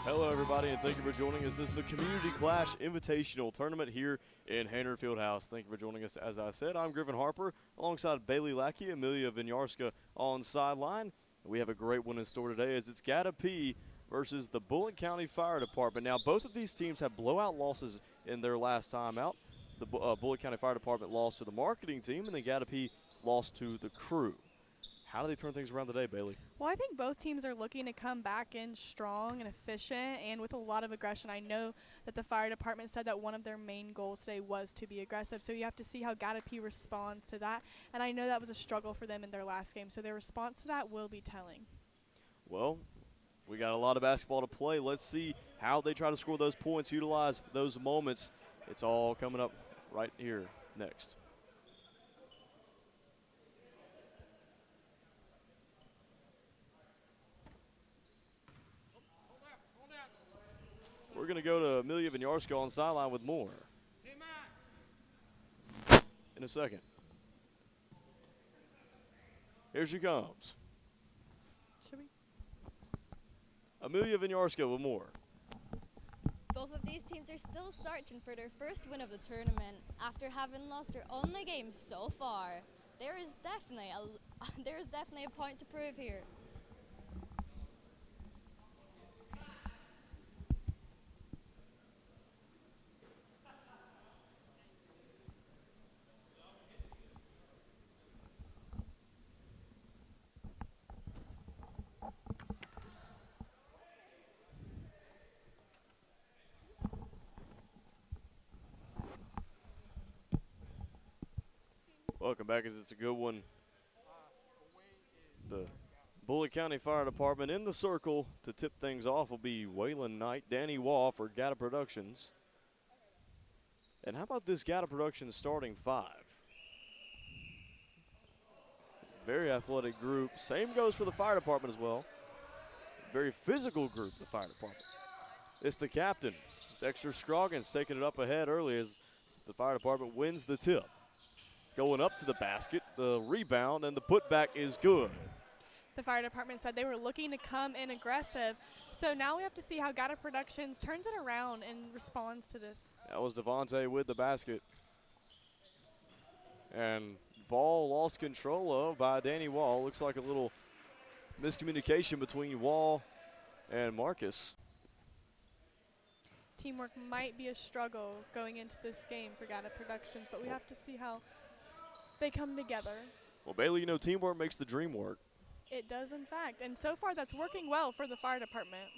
Hello, everybody, and thank you for joining us. This is the Community Clash Invitational Tournament here in Hanner Fieldhouse. Thank you for joining us. As I said, I'm Griffin Harper, alongside Bailey Lackey, Amelia Winiarska on Sideline. We have a great one in store today as it's Kennadi versus the Bullitt County Fire Department. Now, both of these teams have blowout losses in their last time out. The Bullitt County Fire Department lost to the marketing team, and then Kennadi lost to the crew. How do they turn things around today, Bailey? Well, I think both teams are looking to come back in strong and efficient and with a lot of aggression. I know that the fire department said that one of their main goals today was to be aggressive, so you have to see how Kennadi responds to that. And I know that was a struggle for them in their last game, so their response to that will be telling. Well, we got a lot of basketball to play. Let's see how they try to score those points, utilize those moments. It's all coming up right here next. We're going to go to Amelia Winiarska on sideline with more in a second. Here she comes. Should we? Amelia Winiarska with more. Both of these teams are still searching for their first win of the tournament after having lost their only game so far. There is definitely a point to prove here. Welcome back, as it's a good one. The Bullitt County Fire Department in the circle to tip things off will be Waylon Knight, Danny Waugh for Gata Productions. And how about this Gata Productions starting five? Very athletic group. Same goes for the fire department as well. Very physical group, the fire department. It's the captain, Dexter Scroggins, taking it up ahead early as the fire department wins the tip. Going up to the basket, the rebound, and the putback is good. The fire department said they were looking to come in aggressive. So now we have to see how Gata Productions turns it around and responds to this. That was Devontae with the basket. And ball lost control of by Danny Wall. Looks like a little miscommunication between Wall and Marcus. Teamwork might be a struggle going into this game for Gata Productions, but we have to see how they come together. Well, Bailey, you know teamwork makes the dream work. It does, in fact. And so far, that's working well for the fire department.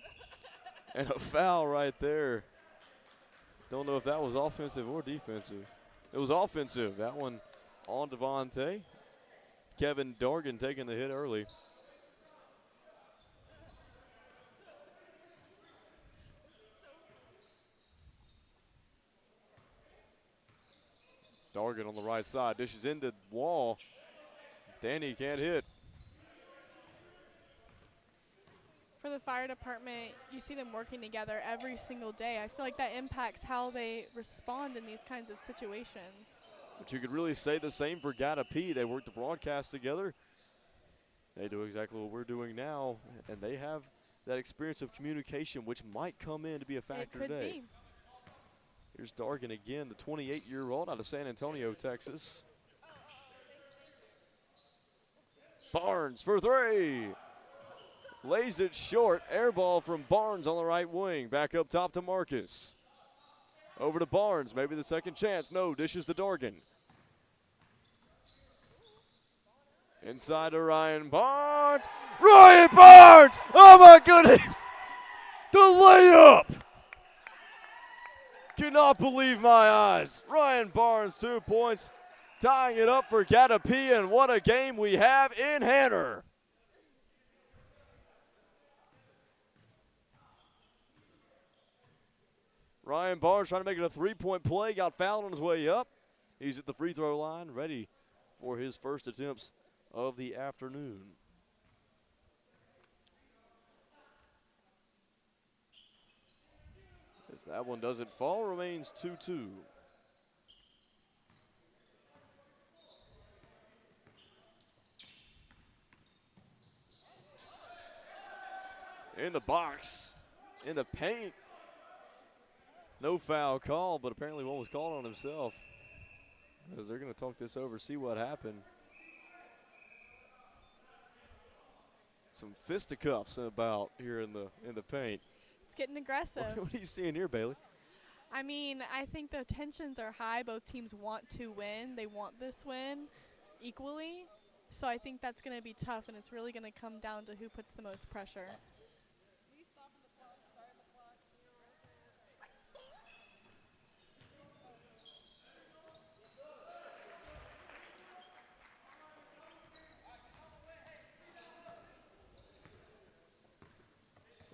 And a foul right there. Don't know if that was offensive or defensive. It was offensive. That one on Devontae. Kevin Dorgan taking the hit early. Dorgan on the right side. Dishes into Wall. Danny can't hit. For the fire department, you see them working together every single day. I feel like that impacts how they respond in these kinds of situations. But you could really say the same for Gata P. They work the broadcast together. They do exactly what we're doing now, and they have that experience of communication, which might come in to be a factor It could today. be. Here's Dorgan again, the 28-year-old out of San Antonio, Texas. Barnes for three. Lays it short. Air ball from Barnes on the right wing. Back up top to Marcus. Over to Barnes. Maybe the second chance. No, dishes to Dorgan. Inside to Ryan Barnes. Ryan Barnes! Oh, my goodness! The layup! Cannot believe my eyes. Ryan Barnes, 2 points, tying it up for Gata P, and what a game we have in Hanner. Ryan Barnes trying to make it a three-point play, got fouled on his way up. He's at the free throw line, ready for his first attempts of the afternoon. As that one doesn't fall, remains 2-2. In the box, in the paint. No foul call, but apparently one was called on himself. As they're going to talk this over, see what happened. Some fisticuffs about here in the paint. It's getting aggressive. What are you seeing here, Bailey? I mean, I think the tensions are high. Both teams want to win. They want this win equally. So I think that's going to be tough, and it's really going to come down to who puts the most pressure.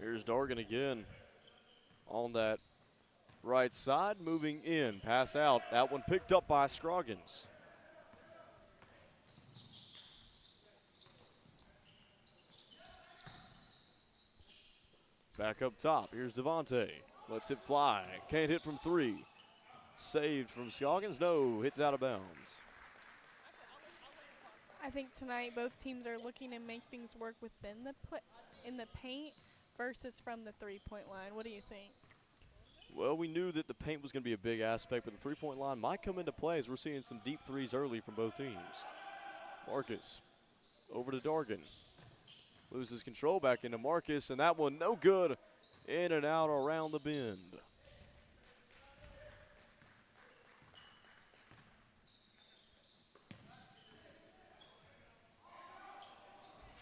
Here's Dorgan again on that right side, moving in, pass out. That one picked up by Scroggins. Back up top, here's Devontae. Lets it fly, can't hit from three. Saved from Scroggins, no, hits out of bounds. I think tonight both teams are looking to make things work within in the paint versus from the three-point line. What do you think? Well, we knew that the paint was going to be a big aspect, but the three-point line might come into play as we're seeing some deep threes early from both teams. Marcus over to Dorgan. Loses control back into Marcus, and that one no good. In and out around the bend.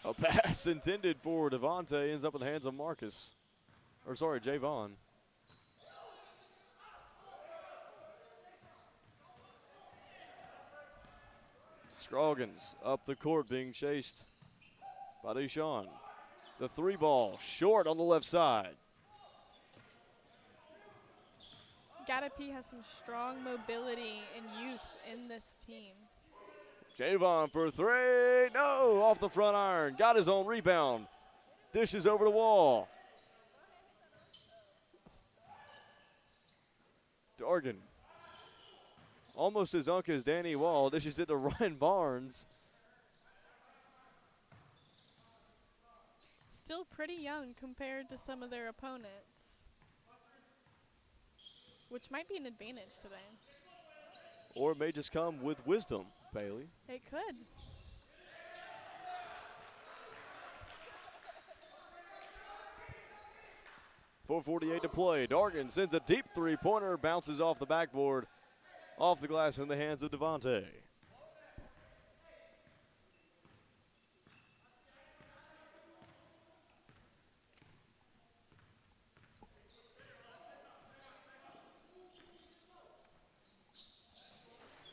A pass intended for Devontae ends up in the hands of Marcus. Or sorry, Javon. Scroggins up the court being chased by Deshaun. The three ball short on the left side. Gatapee has some strong mobility and youth in this team. Javon for three. No, off the front iron. Got his own rebound. Dishes over the wall. Dorgan. Almost as unk as Danny Wall. Dishes it to Ryan Barnes. Still pretty young compared to some of their opponents, which might be an advantage today. Or it may just come with wisdom, Bailey. It could. .448 to play. Dorgan sends a deep three-pointer, bounces off the backboard, off the glass in the hands of Devontae.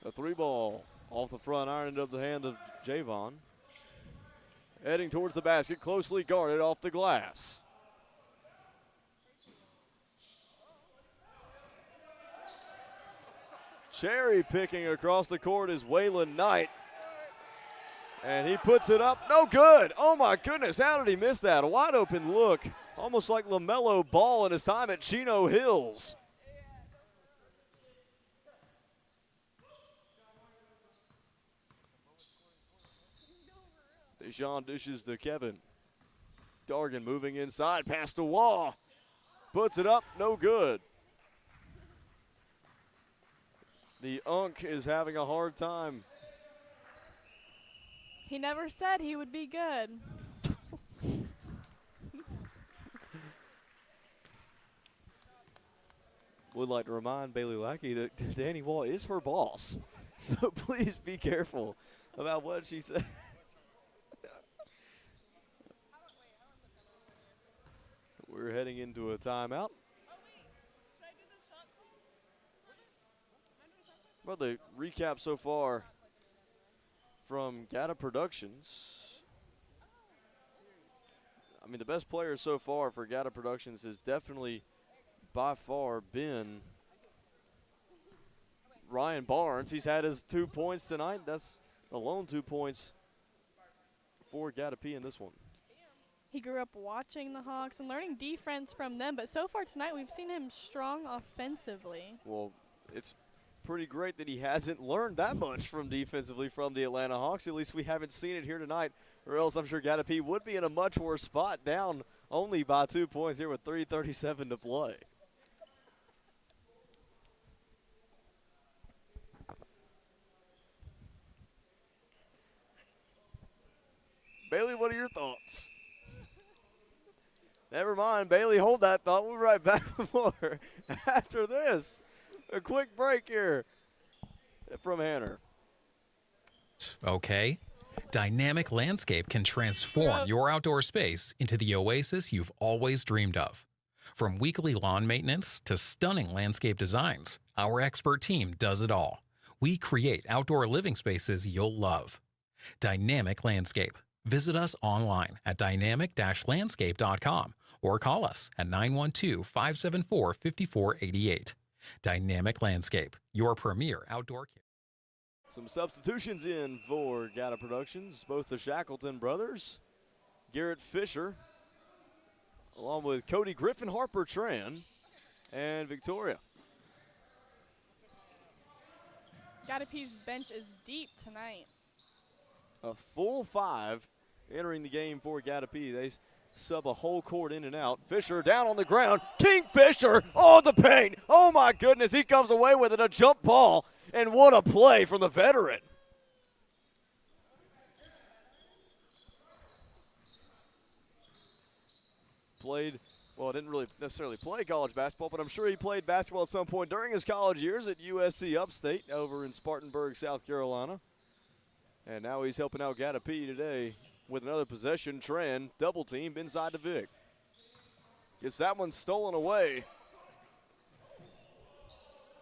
A three ball off the front iron into the hand of Javon. Heading towards the basket, closely guarded off the glass. Cherry picking across the court is Waylon Knight. And he puts it up, no good. Oh my goodness, how did he miss that? A wide open look, almost like LaMelo Ball in his time at Chino Hills. Deshaun dishes to Kevin. Dorgan moving inside, past the wall. Puts it up, no good. The Unk is having a hard time. He never said he would be good. Would like to remind Bailey Lackey that Danny Wall is her boss. So please be careful about what she says. We're heading into a timeout. Well, the recap so far from Gata Productions. I mean, the best player so far for Gata Productions has definitely, by far, been Ryan Barnes. He's had his 2 points tonight. That's the lone 2 points for Gata P in this one. He grew up watching the Hawks and learning defense from them, but so far tonight we've seen him strong offensively. Well, it's pretty great that he hasn't learned that much from defensively from the Atlanta Hawks. At least we haven't seen it here tonight, or else I'm sure Gata P would be in a much worse spot down only by 2 points here with 3:37 to play. Bailey, what are your thoughts? Never mind, Bailey, hold that thought. We'll be right back with more after this. A quick break here from Hanner. Okay. Dynamic Landscape can transform your outdoor space into the oasis you've always dreamed of. From weekly lawn maintenance to stunning landscape designs, our expert team does it all. We create outdoor living spaces you'll love. Dynamic Landscape. Visit us online at dynamic-landscape.com or call us at 912-574-5488. Dynamic Landscape, your premier outdoor care. Some substitutions in for Gata Productions. Both the Shackleton brothers, Garrett Fisher, along with Cody Griffin Harper Tran, and Victoria. Gatapee's bench is deep tonight. A full 5 entering the game for Gatapee. They sub a whole court in and out. Fisher down on the ground. Kingfisher on the paint. Oh, my goodness. He comes away with it. A jump ball. And what a play from the veteran. Played, well, didn't really necessarily play college basketball, but I'm sure he played basketball at some point during his college years at USC Upstate over in Spartanburg, South Carolina. And now he's helping out Gatapee today with another possession. Tran double teamed inside the Vic. Gets that one stolen away.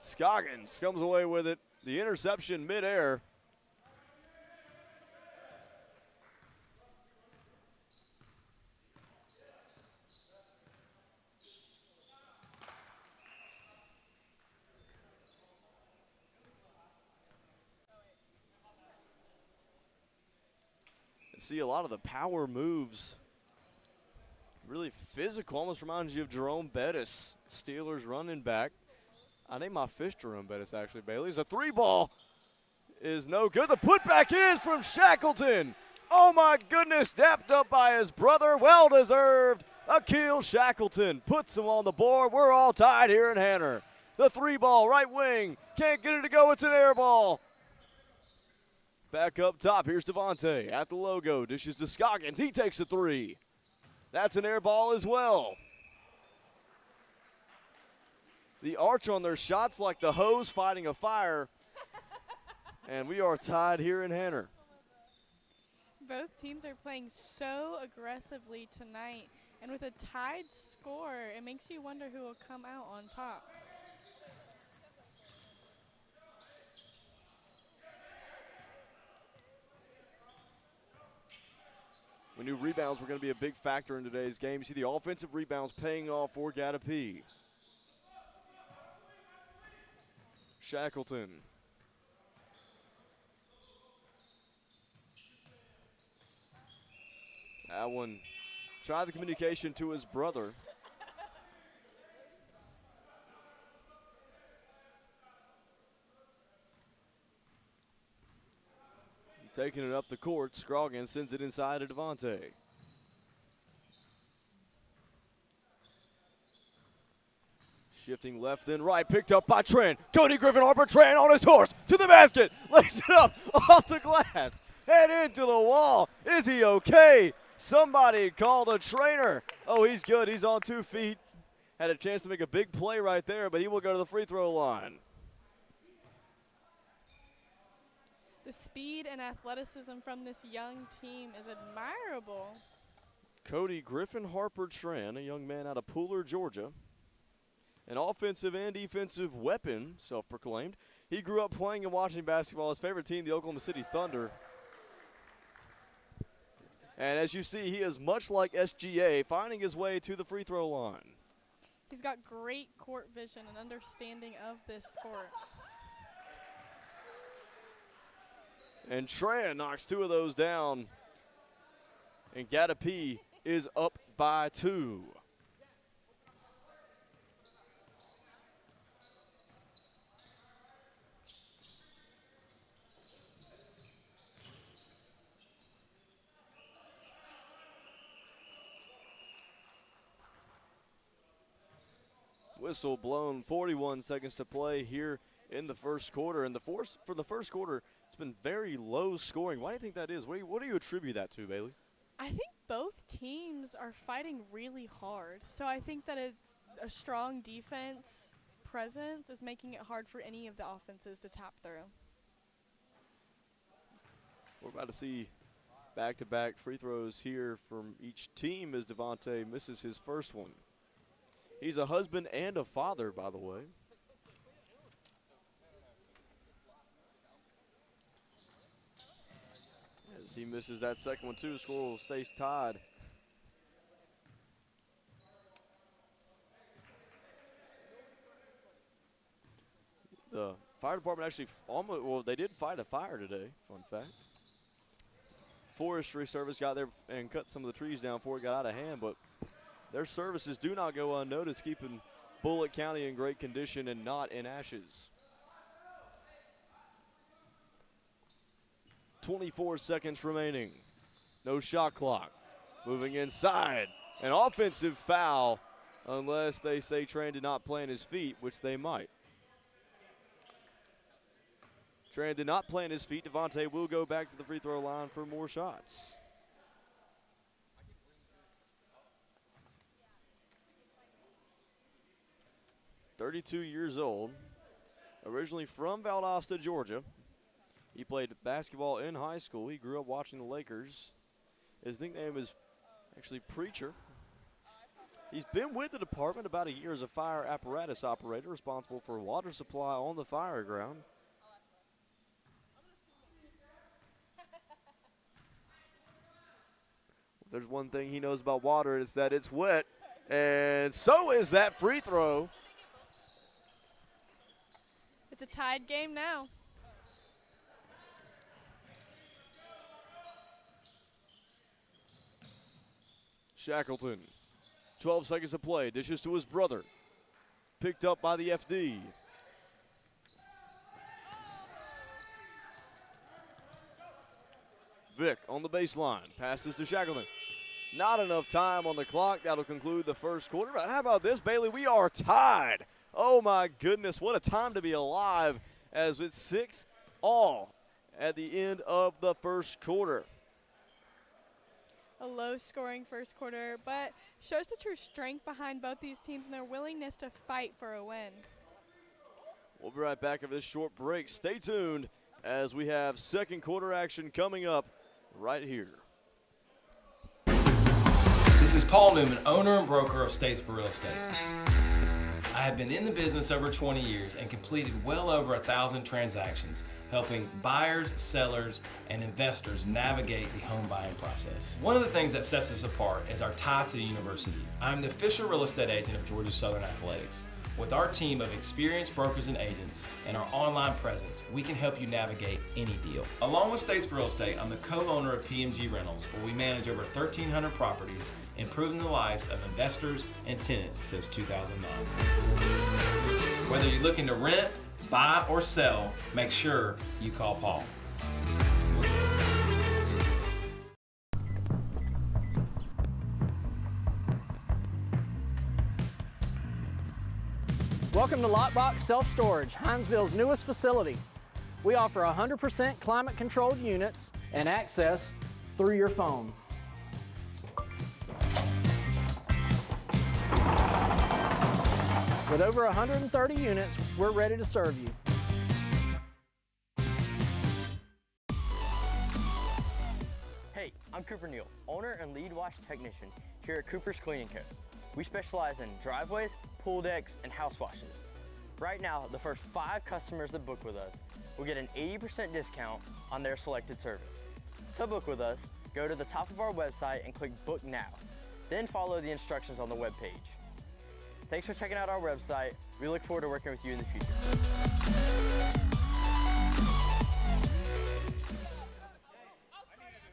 Scoggins comes away with it. The interception midair. See a lot of the power moves. Really physical, almost reminds you of Jerome Bettis, Steelers running back. I named my fish Jerome Bettis, actually, Bailey's. A 3-ball is no good. The putback is from Shackleton. Oh, my goodness, dapped up by his brother. Well-deserved. Akil Shackleton puts him on the board. We're all tied here in Hanner. The 3-ball, right wing. Can't get it to go. It's an air ball. Back up top, here's Devontae at the logo. Dishes to Scoggins. He takes a 3. That's an air ball as well. The arch on their shots like the hose fighting a fire. And we are tied here in Hanner. Both teams are playing so aggressively tonight. And with a tied score, it makes you wonder who will come out on top. We knew rebounds were going to be a big factor in today's game. You see the offensive rebounds paying off for Gatapee. Shackleton. That one, tried the communication to his brother. Taking it up the court, Scroggins sends it inside to Devontae. Shifting left, then right, picked up by Tran. Cody Griffin Harper, Tran on his horse, to the basket, lays it up, off the glass, head into the wall. Is he okay? Somebody call the trainer. Oh, he's good, he's on 2 feet. Had a chance to make a big play right there, but he will go to the free throw line. The speed and athleticism from this young team is admirable. Cody Griffin Harper Tran, a young man out of Pooler, Georgia. An offensive and defensive weapon, self-proclaimed. He grew up playing and watching basketball. His favorite team, the Oklahoma City Thunder. And as you see, he is much like SGA, finding his way to the free throw line. He's got great court vision and understanding of this sport. And Tran knocks 2 of those down. And Gatapee is up by 2. Whistle blown, 41 seconds to play here in the first quarter. And for the first quarter, it's been very low scoring. Why do you think that is? What do you attribute that to, Bailey? I think both teams are fighting really hard. So I think that it's a strong defense presence is making it hard for any of the offenses to tap through. We're about to see back-to-back free throws here from each team as Devontae misses his first one. He's a husband and a father, by the way. As he misses that second one, too, the score stays tied. The fire department actually they did fight a fire today, fun fact. Forestry service got there and cut some of the trees down before it got out of hand, but their services do not go unnoticed, keeping Bullitt County in great condition and not in ashes. 24 seconds remaining. No shot clock. Moving inside. An offensive foul, unless they say Tran did not plant his feet, which they might. Tran did not plant his feet. Devontae will go back to the free throw line for more shots. "32 years old, originally from Valdosta, Georgia. He played basketball in high school. He grew up watching the Lakers. His nickname is actually Preacher. He's been with the department about a year as a fire apparatus operator, responsible for water supply on the fire ground. If there's one thing he knows about water, it's that it's wet, and so is that free throw. It's a tied game now. Shackleton, 12 seconds to play, dishes to his brother. Picked up by the FD. Vic on the baseline, passes to Shackleton. Not enough time on the clock. That'll conclude the first quarter. But how about this, Bailey? We are tied. Oh, my goodness. What a time to be alive as it's 6-all at the end of the first quarter. A low-scoring first quarter, but shows the true strength behind both these teams and their willingness to fight for a win. We'll be right back after this short break. Stay tuned as we have second quarter action coming up right here. This is Paul Newman, owner and broker of Statesboro Real Estate. I have been in the business over 20 years and completed well over 1,000 transactions, helping buyers, sellers, and investors navigate the home buying process. One of the things that sets us apart is our tie to the university. I'm the official real estate agent of Georgia Southern Athletics. With our team of experienced brokers and agents and our online presence, we can help you navigate any deal. Along with Statesboro Real Estate, I'm the co-owner of PMG Reynolds, where we manage over 1,300 properties, improving the lives of investors and tenants since 2009. Whether you're looking to rent, buy, or sell, make sure you call Paul. Welcome to Lockbox Self-Storage, Hinesville's newest facility. We offer 100% climate-controlled units and access through your phone. With over 130 units, we're ready to serve you. Hey, I'm Cooper Neal, owner and lead wash technician here at Cooper's Cleaning Co. We specialize in driveways, pool decks, and house washes. Right now, the first 5 customers that book with us will get an 80% discount on their selected service. To book with us, go to the top of our website and click Book Now. Then follow the instructions on the webpage. Thanks for checking out our website. We look forward to working with you in the future.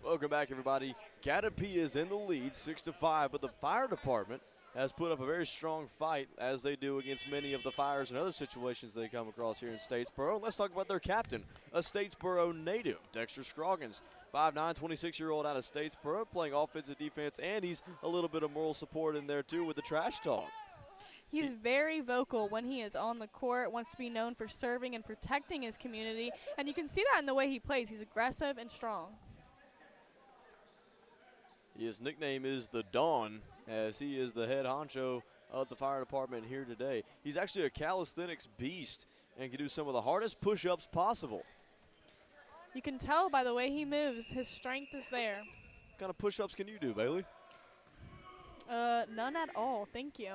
Welcome back, everybody. Kathryn is in the lead, 6-5, but the fire department has put up a very strong fight, as they do against many of the fires and other situations they come across here in Statesboro. Let's talk about their captain, a Statesboro native, Dexter Scroggins, 5'9", 26-year-old out of Statesboro, playing offensive defense, and he's a little bit of moral support in there, too, with the trash talk. He's very vocal when he is on the court, wants to be known for serving and protecting his community, and you can see that in the way he plays. He's aggressive and strong. His nickname is the Dawn, as he is the head honcho of the fire department here today. He's actually a calisthenics beast and can do some of the hardest push-ups possible. You can tell by the way he moves, his strength is there. What kind of push-ups can you do, Bailey? None at all, thank you.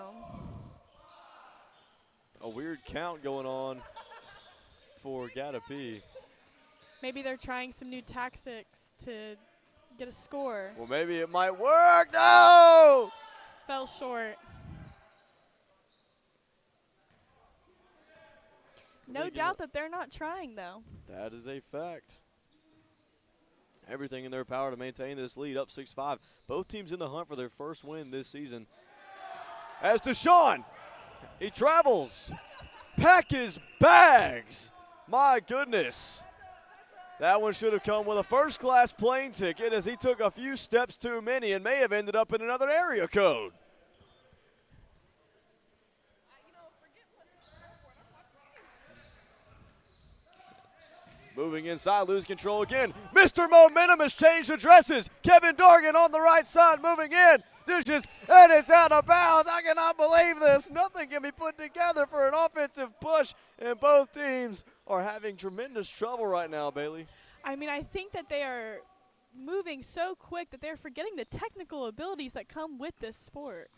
A weird count going on for Gatapee. Maybe they're trying some new tactics to get a score. Well, maybe it might work. No! Fell short. No doubt that they're not trying, though. That is a fact. Everything in their power to maintain this lead, up 6-5. Both teams in the hunt for their first win this season. As Deshaun, he travels. Pack his bags. My goodness. That one should have come with a first-class plane ticket, as he took a few steps too many and may have ended up in another area code. Moving inside, lose control again. Mr. Momentum has changed addresses. Kevin Dorgan on the right side, moving in. Dishes, and it's out of bounds. I cannot believe this. Nothing can be put together for an offensive push, and both teams are having tremendous trouble right now, Bailey. I mean, I think that they are moving so quick that they're forgetting the technical abilities that come with this sport.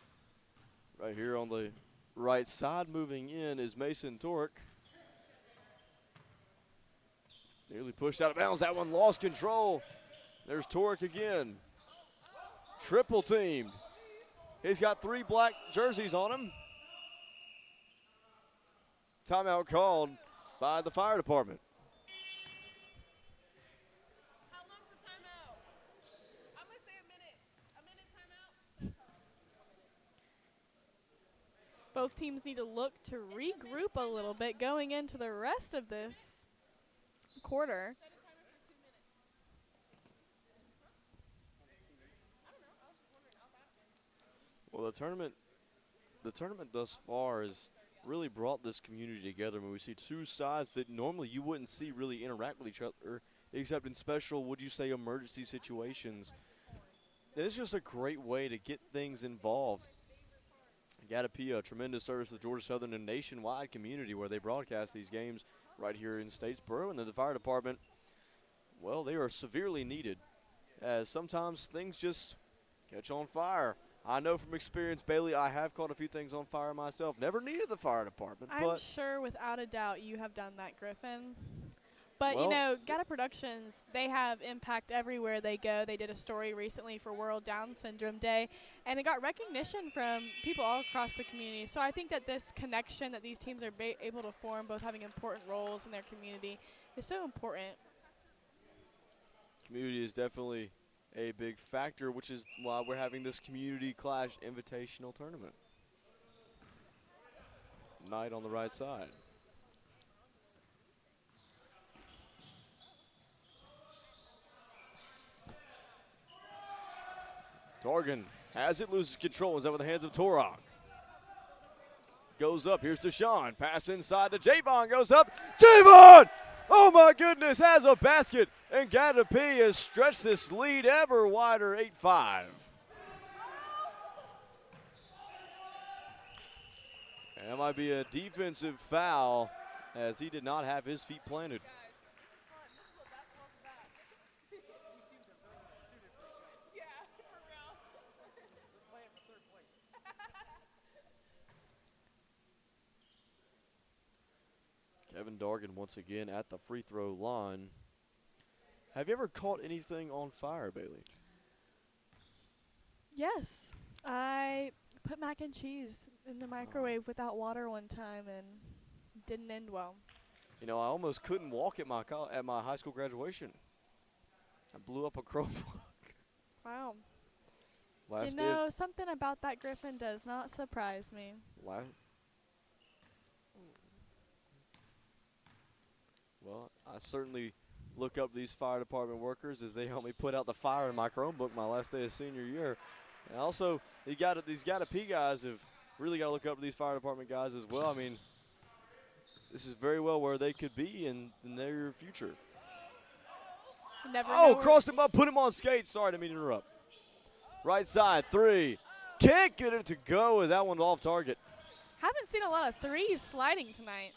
Right here on the right side, moving in, is Mason Torque. Nearly pushed out of bounds. That one lost control. There's Torque again. Triple teamed. He's got 3 black jerseys on him. Timeout called by the fire department. How long's the timeout? I'm going to say a minute. A minute timeout. Both teams need to look to regroup a little bit going into the rest of this quarter. Well, the tournament thus far has really brought this community together. When we see two sides that normally you wouldn't see really interact with each other, except in special, would you say, emergency situations. It's just a great way to get things involved. Gatapee, a tremendous service to the Georgia Southern and nationwide community where they broadcast these games right here in Statesboro. And then the fire department, well, they are severely needed, as sometimes things just catch on fire. I know from experience, Bailey, I have caught a few things on fire myself. Never needed the fire department. I'm sure without a doubt you have done that, Griffin. But, well, you know, Gata Productions, they have impact everywhere they go. They did a story recently for World Down Syndrome Day, and it got recognition from people all across the community. So I think that this connection that these teams are able to form, both having important roles in their community, is so important. Community is definitely a big factor, which is why we're having this Community Clash Invitational Tournament. Knight on the right side. Dorgan has it, loses control, is out with the hands of Torok. Goes up, here's Deshaun, pass inside to Javon, goes up, Javon! Oh my goodness, has a basket, and Gatapee has stretched this lead ever wider, 8-5. And that might be a defensive foul, as he did not have his feet planted. Kevin Dorgan once again at the free throw line. Have you ever caught anything on fire, Bailey? Yes. I put mac and cheese in the microwave without water one time and didn't end well. You know, I almost couldn't walk at my high school graduation. I blew up a Chromebook. Wow. Last You know, something about that, Griffin, does not surprise me. Well, I certainly look up these fire department workers as they help me put out the fire in my Chromebook my last day of senior year. And also, these Gatapee guys have really got to look up to these fire department guys as well. I mean, this is very well where they could be in the near future. Crossed him up, put him on skates. Sorry, didn't mean to interrupt. Right side, 3. Can't get it to go with that one off target. Haven't seen a lot of threes sliding tonight.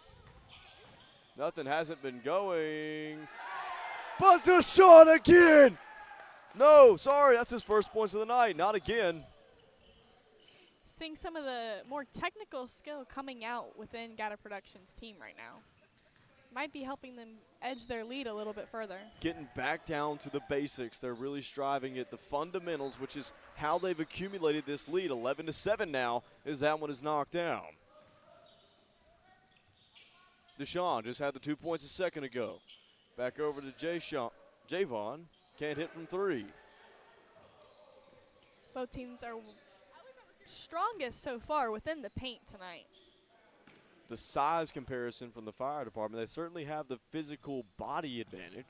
Nothing hasn't been going. But the shot again. No, sorry, that's his first points of the night. Not again. Seeing some of the more technical skill coming out within Gata Productions' team right now. Might be helping them edge their lead a little bit further. Getting back down to the basics. They're really striving at the fundamentals, which is how they've accumulated this lead. 11-7 now as that one is knocked down. Deshaun just had the 2 points a second ago. Back over to Javon. Can't hit from 3. Both teams are strongest so far within the paint tonight. The size comparison from the fire department, they certainly have the physical body advantage.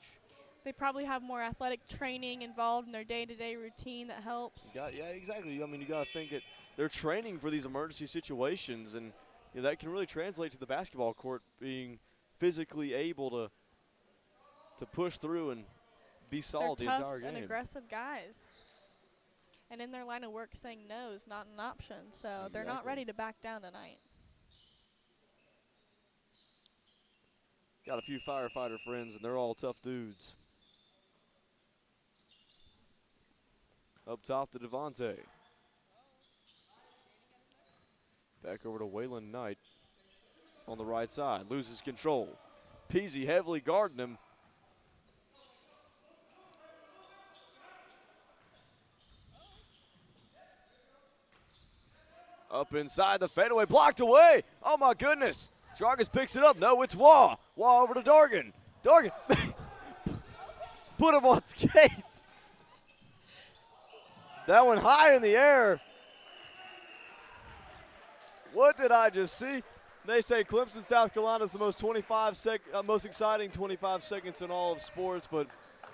They probably have more athletic training involved in their day-to-day routine that helps. Yeah, exactly. I mean, you got to think that they're training for these emergency situations, and that can really translate to the basketball court, being physically able to push through and be solid the entire game. They're tough and aggressive guys. And in their line of work, saying no is not an option, so they're not ready to back down tonight. Got a few firefighter friends, and they're all tough dudes. Up top to Devontae. Back over to Waylon Knight on the right side. Loses control. Peasy heavily guarding him. Up inside the fadeaway, blocked away. Oh my goodness. Jargus picks it up. No, it's Waugh. Waugh over to Dargan. Dargan put him on skates. That one high in the air. What did I just see? They say Clemson, South Carolina is the most exciting 25 seconds in all of sports, but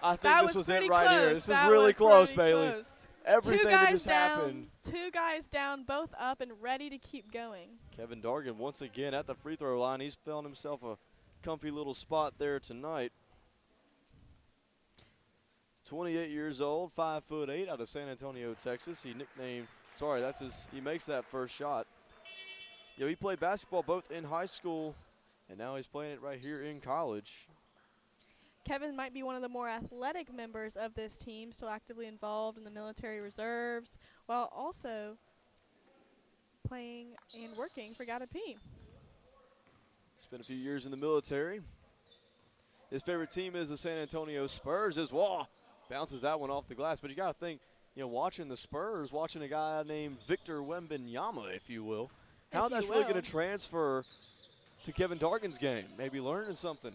I think this was it right here. This is really close, Bailey. Everything that just happened. 2 guys down, both up and ready to keep going. Kevin Dargan once again at the free throw line. He's found himself a comfy little spot there tonight. 28 years old, 5'8", out of San Antonio, Texas. He makes that first shot. He played basketball both in high school, and now he's playing it right here in college. Kevin might be one of the more athletic members of this team, still actively involved in the military reserves, while also playing and working for Gata P. Spent a few years in the military. His favorite team is the San Antonio Spurs as well. Bounces that one off the glass, but you got to think, watching the Spurs, watching a guy named Victor Wembanyama, if you will, how that's really going to transfer to Kevin Dargan's game. Maybe learning something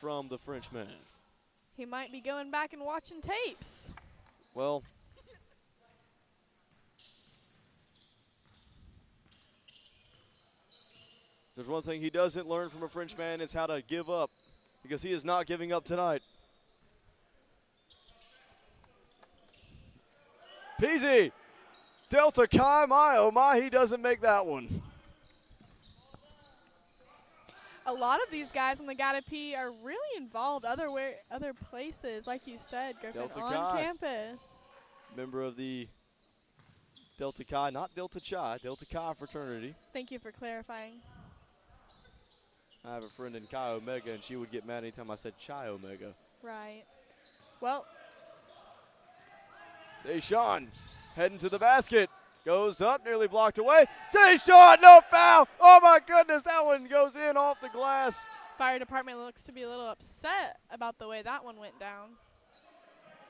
from the Frenchman. He might be going back and watching tapes. Well, there's one thing he doesn't learn from a Frenchman, is how to give up, because he is not giving up tonight. Peasy, Delta Chi, oh my, he doesn't make that one. A lot of these guys on the Gata P are really involved other places, like you said, Griffin, Delta on Chi. campus. Member of the Delta Chi, not Delta Chi, Delta Chi fraternity. Thank you for clarifying. I have a friend in Chi Omega, and she would get mad anytime I said Chi Omega. Right. Well, Deshaun heading to the basket. Goes up, nearly blocked away. Deshaun, no foul. Oh, my goodness, that one goes in off the glass. Fire department looks to be a little upset about the way that one went down.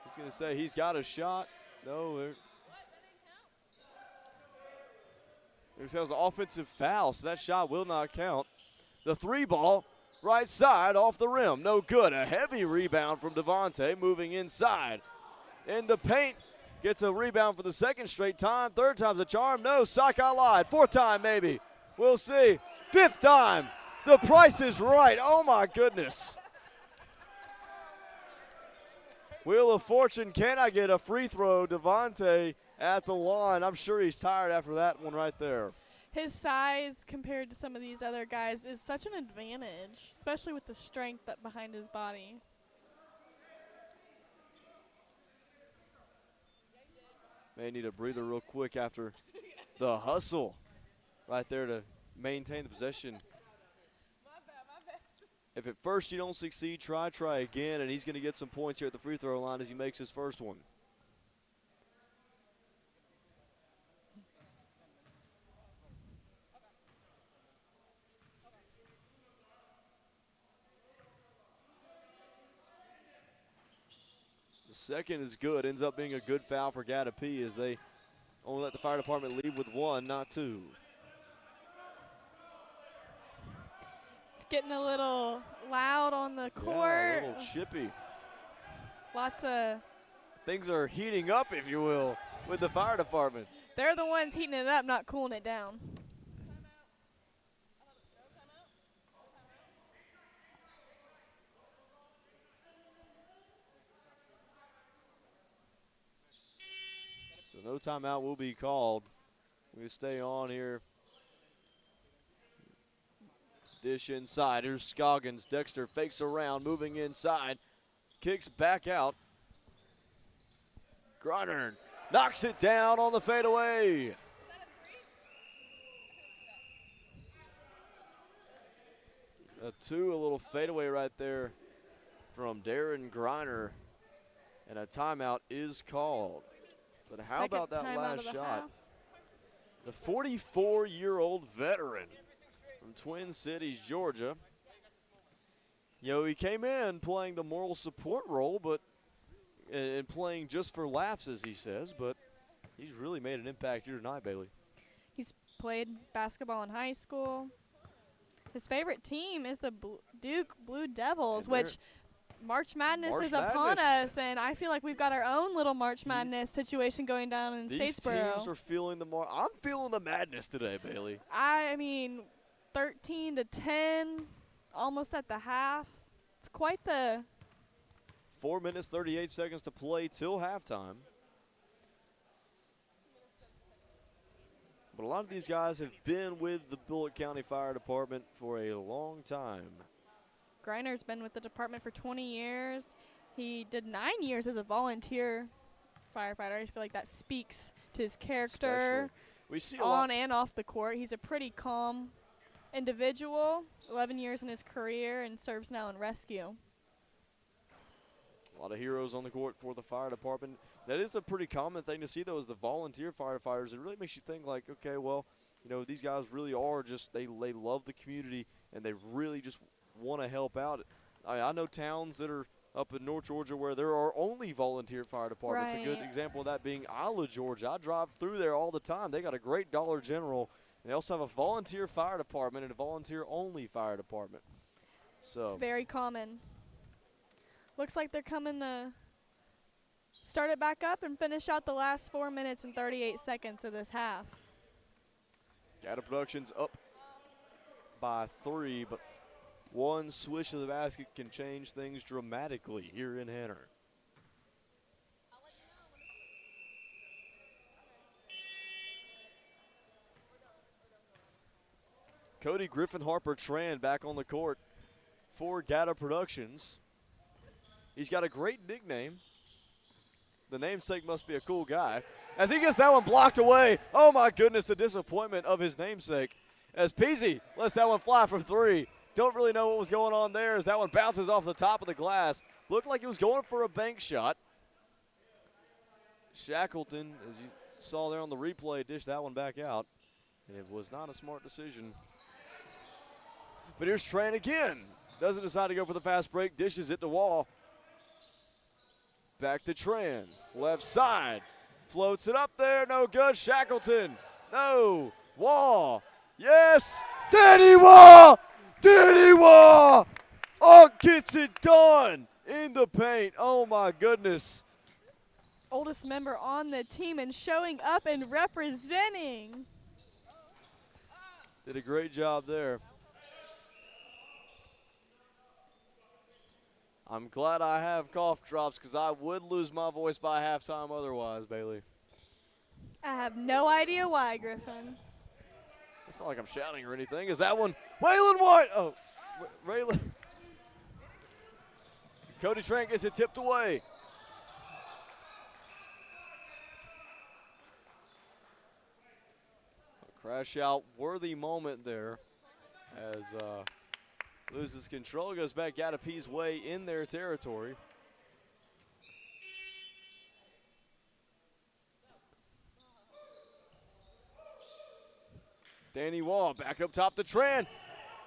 I was going to say he's got a shot. No, there's an offensive foul, so that shot will not count. The 3 ball, right side, off the rim. No good. A heavy rebound from Devontae, moving inside. In the paint. Gets a rebound for the second straight time. 3rd time's a charm. No, Sakai lied. 4th time maybe. We'll see. 5th time. The price is right. Oh, my goodness. Wheel of Fortune. Can I get a free throw? Devontae at the line. I'm sure he's tired after that one right there. his size compared to some of these other guys is such an advantage, especially with the strength that behind his body. May need a breather real quick after the hustle right there to maintain the possession. If at first you don't succeed, try again, and he's going to get some points here at the free throw line as he makes his first one. The second is good, ends up being a good foul for Gatapee as they only let the fire department leave with one, not two. It's getting a little loud on the court. Yeah, a little chippy. Lots of. Things are heating up, if you will, with the fire department. They're the ones heating it up, not cooling it down. So no timeout will be called. We stay on here. Dish inside. Here's Scoggins. Dexter fakes around, moving inside. Kicks back out. Grunner knocks it down on the fadeaway. A little fadeaway right there from Darren Griner. And a timeout is called. But how Second about that time last out of the shot? half. The 44-year-old veteran from Twin Cities, Georgia. You know, he came in playing the moral support role, but and playing just for laughs, as he says, but he's really made an impact here tonight, Bailey. He's played basketball in high school. His favorite team is the Duke Blue Devils, And they're- which March Madness March is upon Madness. us, and I feel like we've got our own little March Madness situation going down in These Statesboro. teams are feeling I'm feeling the madness today, Bailey. I mean, 13-10, almost at the half. It's quite the 4 minutes, 38 seconds to play till halftime. But a lot of these guys have been with the Bullitt County Fire Department for a long time. Griner's been with the department for 20 years. He did 9 years as a volunteer firefighter. I feel like that speaks to his character We see a lot. on and off the court. He's a pretty calm individual, 11 years in his career, and serves now in rescue. A lot of heroes on the court for the fire department. That is a pretty common thing to see, though, is the volunteer firefighters. It really makes you think, like, okay, well, you know, these guys really are just, they love the community, and they really just want to help out. I know towns that are up in North Georgia where there are only volunteer fire departments. A good Right. example of that being Isla, Georgia. I drive through there all the time. They got a great Dollar General. They also have a volunteer fire department and a volunteer-only fire department. So It's very common. Looks like they're coming to start it back up and finish out the last 4 minutes and 38 seconds of this half. Gata Productions up by 3, but one swish of the basket can change things dramatically here in Hanner. Cody Griffin Harper Tran back on the court for Gata Productions. He's got a great nickname. The namesake must be a cool guy. As he gets that one blocked away. Oh, my goodness, the disappointment of his namesake. As Peasy lets that one fly from 3. Don't really know what was going on there as that one bounces off the top of the glass. Looked like he was going for a bank shot. Shackleton, as you saw there on the replay, dished that one back out. And it was not a smart decision. But here's Tran again. Doesn't decide to go for the fast break. Dishes it to Wall. Back to Tran. Left side. Floats it up there. No good. Shackleton. No. Wall. Yes. Danny Wall. Danny Wall. Oh, gets it done in the paint. Oh, my goodness. Oldest member on the team and showing up and representing. Did a great job there. I'm glad I have cough drops because I would lose my voice by halftime otherwise, Bailey. I have no idea why, Griffin. It's not like I'm shouting or anything. Is that one? Waylon White! Oh, Raylan. Cody Tran gets it tipped away. A crash out worthy moment there as loses control, goes back Gatapee's way in their territory. Danny Wall back up top to Tran.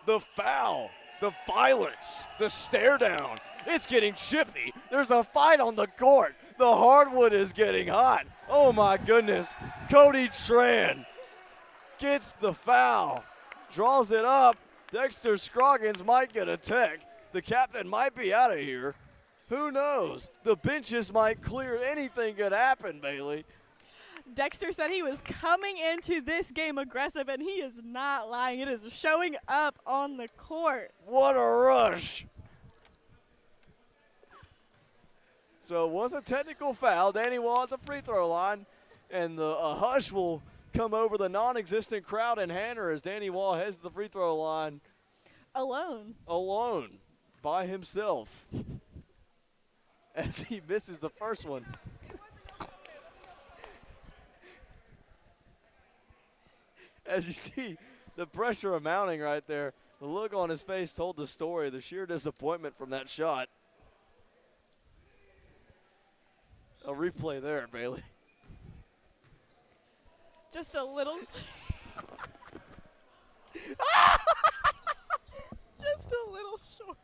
The foul, the violence, the stare down. It's getting chippy. There's a fight on the court. The hardwood is getting hot. Oh my goodness. Cody Tran gets the foul, draws it up. Dexter Scroggins might get a tech. The captain might be out of here. Who knows? The benches might clear. Anything could happen, Bailey. Dexter said he was coming into this game aggressive, and he is not lying. It is showing up on the court. What a rush. So it was a technical foul. Danny Wall at the free throw line, and the hush will come over the non-existent crowd in Hanner as Danny Wall heads to the free throw line. Alone, by himself, as he misses the first one. As you see the pressure mounting right there, the look on his face told the story, the sheer disappointment from that shot. A replay there, Bailey. Just a little. Just a little short.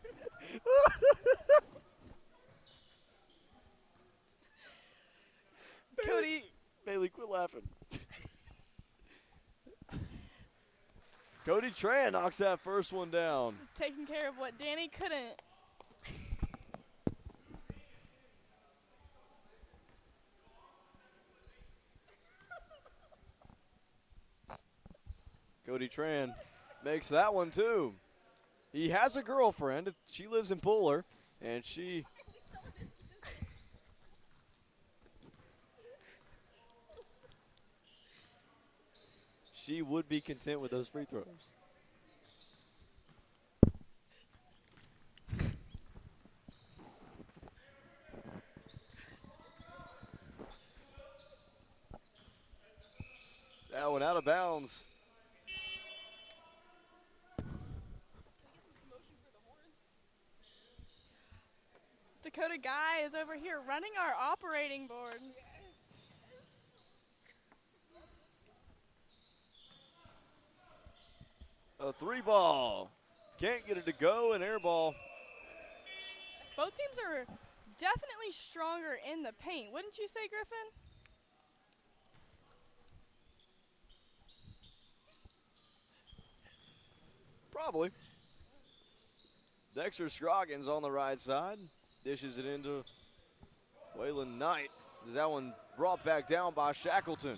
Cody. Bailey, quit laughing. Cody Tran knocks that first one down. Taking care of what Danny couldn't. Cody Tran makes that one too. He has a girlfriend. She lives in Puller, and she would be content with those free throws. That one out of bounds. Dakota Guy is over here running our operating board. A three ball. Can't get it to go, an air ball. Both teams are definitely stronger in the paint. Wouldn't you say, Griffin? Probably. Dexter Scroggins on the right side. Dishes it into Waylon Knight. Is that one brought back down by Shackleton?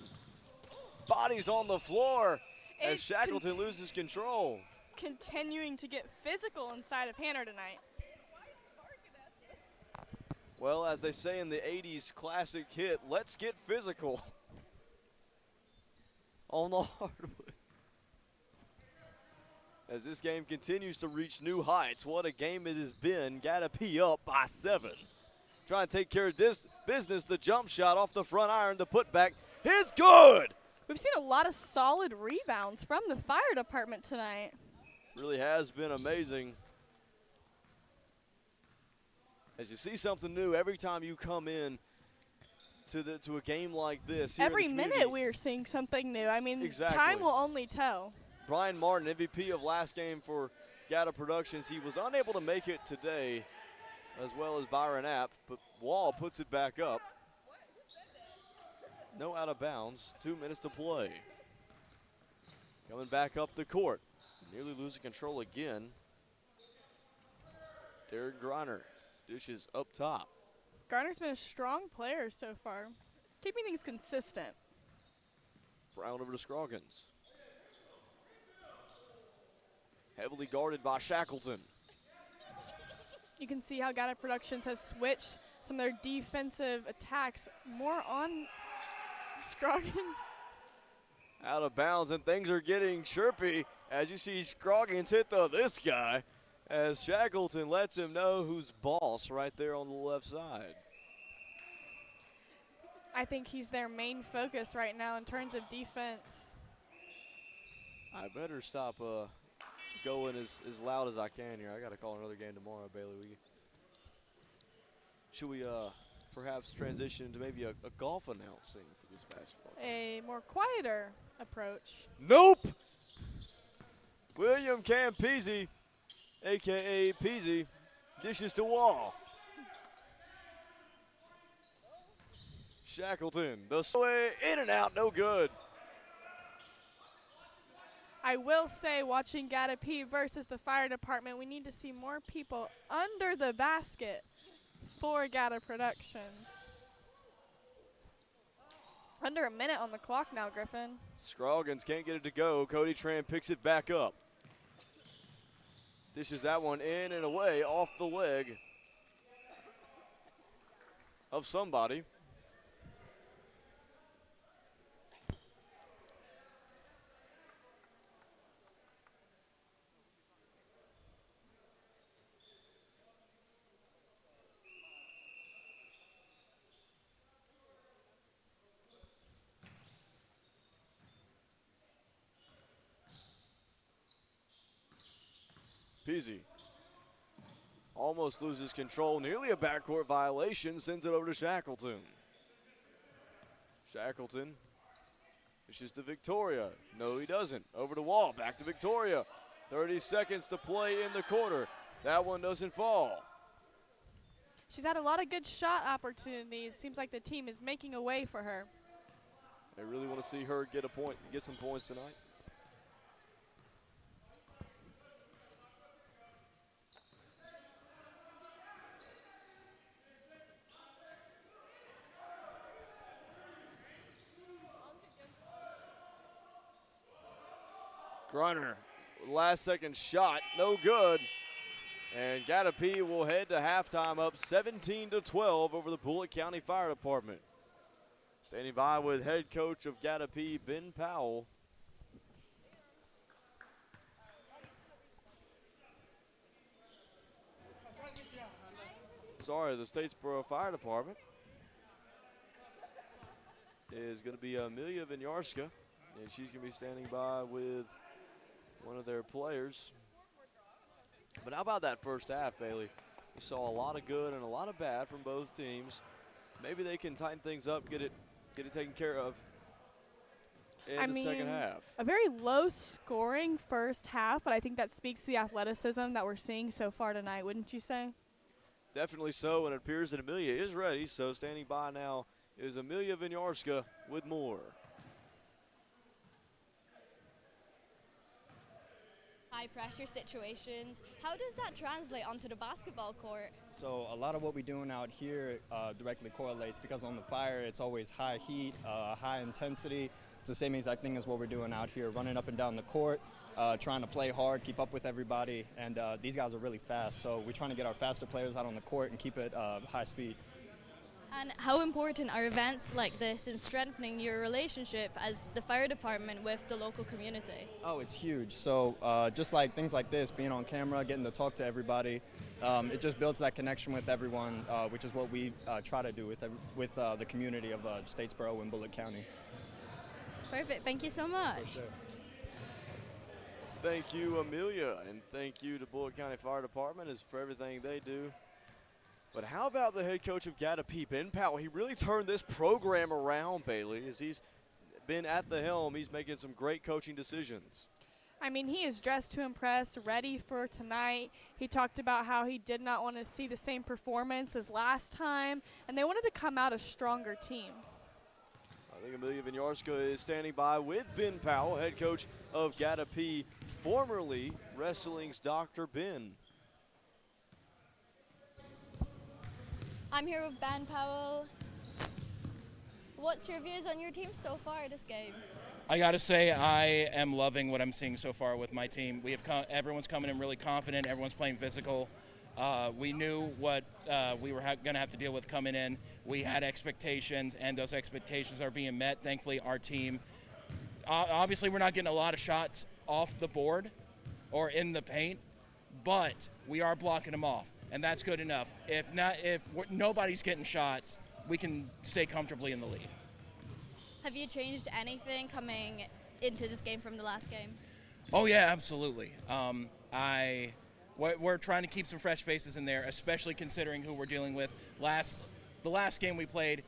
Bodies on the floor as Shackleton loses control. Continuing to get physical inside of Hanner tonight. Well, as they say in the 80s classic hit, let's get physical on the hardwood. As this game continues to reach new heights, what a game it has been. Gatapee up by 7. Trying to take care of this business. The jump shot off the front iron, the putback is good. We've seen a lot of solid rebounds from the fire department tonight. Really has been amazing. As you see something new every time you come in to a game like this. Every minute we're seeing something new. I mean, exactly. Time will only tell. Brian Martin, MVP of last game for Gata Productions. He was unable to make it today, as well as Byron App, but Wall puts it back up. No out of bounds, 2 minutes to play. Coming back up the court, nearly losing control again. Derek Griner dishes up top. Garner's been a strong player so far, keeping things consistent. Brown over to Scroggins. Heavily guarded by Shackleton. You can see how Gata Productions has switched some of their defensive attacks more on Scroggins. out of bounds, and things are getting chirpy as you see Scroggins hit this guy as Shackleton lets him know who's boss right there on the left side. I think he's their main focus right now in terms of defense. I better stop going as loud as I can here. I got to call another game tomorrow, Bailey. Should we perhaps transition into maybe a golf announcing for this basketball game? A more quieter approach. Nope! William Campese, a.k.a. Peasy, dishes to Wall. Shackleton, the sway, in and out, no good. I will say, watching Gatapee versus the fire department, we need to see more people under the basket for Gata Productions. Under a minute on the clock now, Griffin. Scroggins can't get it to go. Cody Tran picks it back up. Dishes that one in and away off the leg of somebody. Peasy almost loses control, nearly a backcourt violation, sends it over to Shackleton. Shackleton pushes to Victoria. No, he doesn't. Over to Wall, back to Victoria. 30 seconds to play in the quarter. That one doesn't fall. She's had a lot of good shot opportunities. Seems like the team is making a way for her. They really want to see her get some points tonight. Grunner, last second shot, no good. And Gatapee will head to halftime up 17-12 over the Bullitt County Fire Department. Standing by with head coach of Gatapee, Ben Powell. Sorry, the Statesboro Fire Department is going to be Amelia Winiarska, and she's going to be standing by with one of their players. But how about that first half, Bailey? We saw a lot of good and a lot of bad from both teams. Maybe they can tighten things up, get it taken care of in the second half. A very low-scoring first half, but I think that speaks to the athleticism that we're seeing so far tonight, wouldn't you say? Definitely so, and it appears that Amelia is ready. So standing by now is Amelia Winiarska with more. High-pressure situations. How does that translate onto the basketball court? So a lot of what we're doing out here directly correlates because on the fire it's always high heat, high intensity. It's the same exact thing as what we're doing out here, running up and down the court, trying to play hard, keep up with everybody, and these guys are really fast. So we're trying to get our faster players out on the court and keep it high speed. And how important are events like this in strengthening your relationship as the fire department with the local community? Oh, it's huge. So just like things like this, being on camera, getting to talk to everybody, it just builds that connection with everyone, which is what we try to do with the community of Statesboro and Bullitt County. Perfect. Thank you so much. For sure. Thank you, Amelia, and thank you to Bullitt County Fire Department for everything they do. But how about the head coach of Gatapee, Ben Powell? He really turned this program around, Bailey, as he's been at the helm. He's making some great coaching decisions. I mean, he is dressed to impress, ready for tonight. He talked about how he did not want to see the same performance as last time, and they wanted to come out a stronger team. I think Amelia Winiarska is standing by with Ben Powell, head coach of Gatapee, formerly wrestling's Dr. Ben. I'm here with Ben Powell. What's your views on your team so far this game? I got to say I am loving what I'm seeing so far with my team. Everyone's coming in really confident. Everyone's playing physical. We knew what we were going to have to deal with coming in. We had expectations, and those expectations are being met. Thankfully, our team obviously we're not getting a lot of shots off the board or in the paint, but we are blocking them off, and that's good enough. If nobody's getting shots, we can stay comfortably in the lead. Have you changed anything coming into this game from the last game? Oh yeah, absolutely. We're trying to keep some fresh faces in there, especially considering who we're dealing with. The last game we played,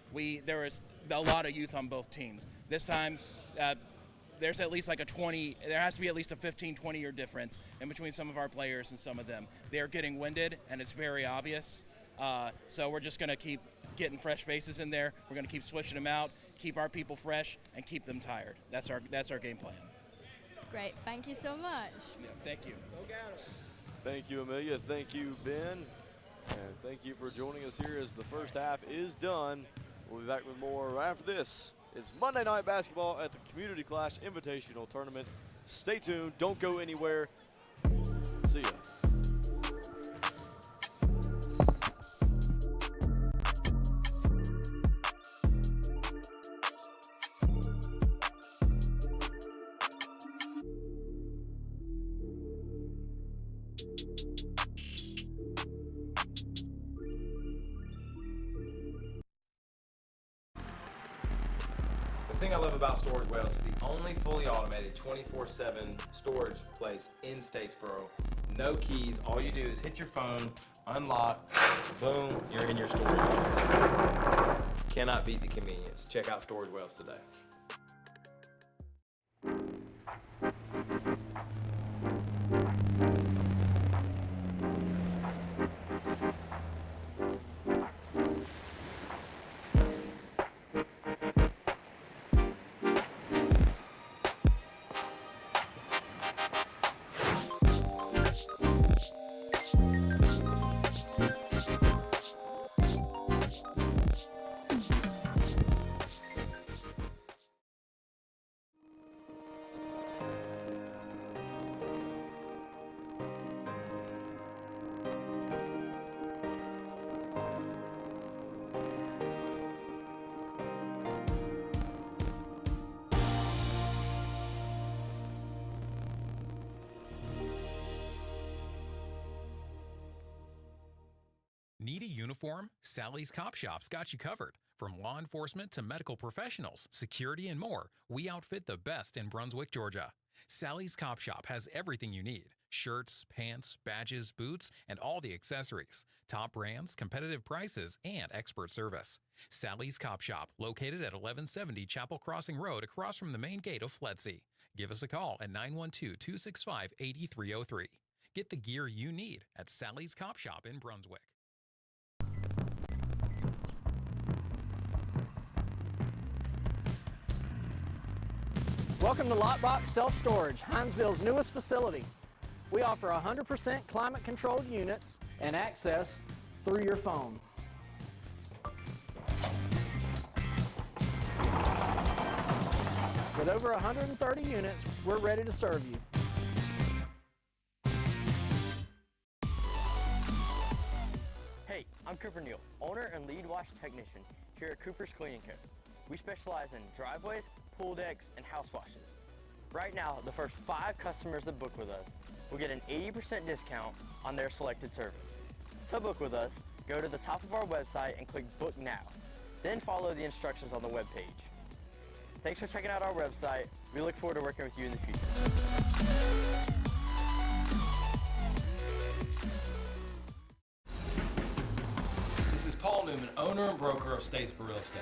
there was a lot of youth on both teams. This time, there's at least there has to be at least a 15, 20-year difference in between some of our players and some of them. They're getting winded, and it's very obvious. So we're just going to keep getting fresh faces in there. We're going to keep switching them out, keep our people fresh, and keep them tired. That's our game plan. Great. Thank you so much. Yeah, thank you. Thank you, Amelia. Thank you, Ben. And thank you for joining us here as the first half is done. We'll be back with more right after this. It's Monday Night Basketball at the Community Clash Invitational Tournament. Stay tuned. Don't go anywhere. See ya. The thing I love about Storage Wells is the only fully automated 24/7 storage place in Statesboro. No keys. All you do is hit your phone, unlock, boom, you're in your storage. Cannot beat the convenience. Check out Storage Wells today. Need a uniform? Sally's Cop Shop's got you covered. From law enforcement to medical professionals, security, and more, we outfit the best in Brunswick, Georgia. Sally's Cop Shop has everything you need. Shirts, pants, badges, boots, and all the accessories. Top brands, competitive prices, and expert service. Sally's Cop Shop, located at 1170 Chapel Crossing Road across from the main gate of Fledsey. Give us a call at 912-265-8303. Get the gear you need at Sally's Cop Shop in Brunswick. Welcome to Lockbox Self-Storage, Hinesville's newest facility. We offer 100% climate-controlled units and access through your phone. With over 130 units, we're ready to serve you. Hey, I'm Cooper Neal, owner and lead wash technician here at Cooper's Cleaning Co. We specialize in driveways, pool decks, and house washes. Right now, the first 5 customers that book with us will get an 80% discount on their selected service. To book with us, go to the top of our website and click Book Now. Then follow the instructions on the webpage. Thanks for checking out our website. We look forward to working with you in the future. This is Paul Newman, owner and broker of Statesboro Real Estate.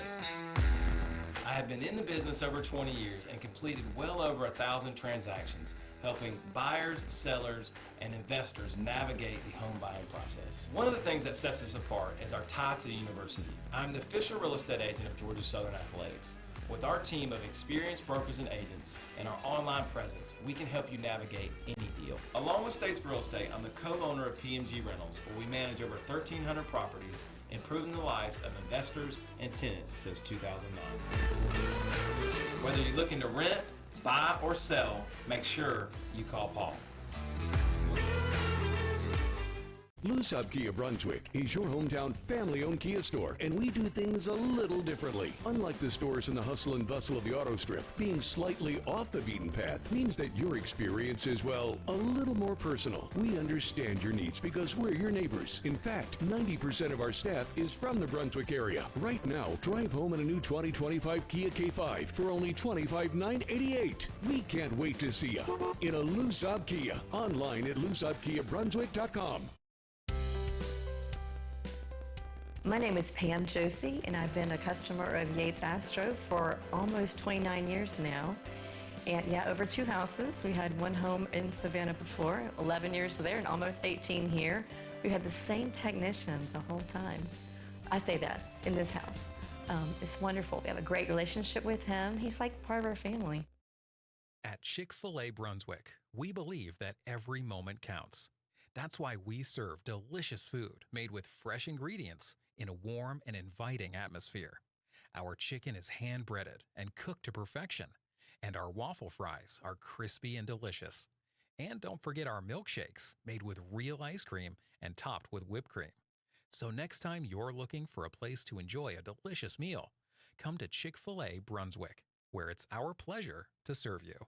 I have been in the business over 20 years and completed well over 1,000 transactions, helping buyers, sellers, and investors navigate the home buying process. One of the things that sets us apart is our tie to the university. I'm the official real estate agent of Georgia Southern Athletics. With our team of experienced brokers and agents and our online presence, we can help you navigate any deal. Along with Statesboro Real Estate, I'm the co-owner of PMG Reynolds, where we manage over 1,300 properties, improving the lives of investors and tenants since 2009. Whether you're looking to rent, buy, or sell, make sure you call Paul. Lusab Kia Brunswick is your hometown family-owned Kia store, and we do things a little differently. Unlike the stores in the hustle and bustle of the auto strip, being slightly off the beaten path means that your experience is, well, a little more personal. We understand your needs because we're your neighbors. In fact, 90% of our staff is from the Brunswick area. Right now, drive home in a new 2025 Kia K5 for only $25,988. We can't wait to see you in a Lusab Kia. Online at lusabkiabrunswick.com. My name is Pam Josie, and I've been a customer of Yates Astro for almost 29 years now. And yeah, over 2 houses. We had 1 home in Savannah before, 11 years there, and almost 18 here. We had the same technician the whole time. I say that in this house. It's wonderful. We have a great relationship with him. He's like part of our family. At Chick-fil-A Brunswick, we believe that every moment counts. That's why we serve delicious food made with fresh ingredients in a warm and inviting atmosphere. Our chicken is hand-breaded and cooked to perfection, and our waffle fries are crispy and delicious. And don't forget our milkshakes made with real ice cream and topped with whipped cream. So next time you're looking for a place to enjoy a delicious meal, come to Chick-fil-A Brunswick, where it's our pleasure to serve you.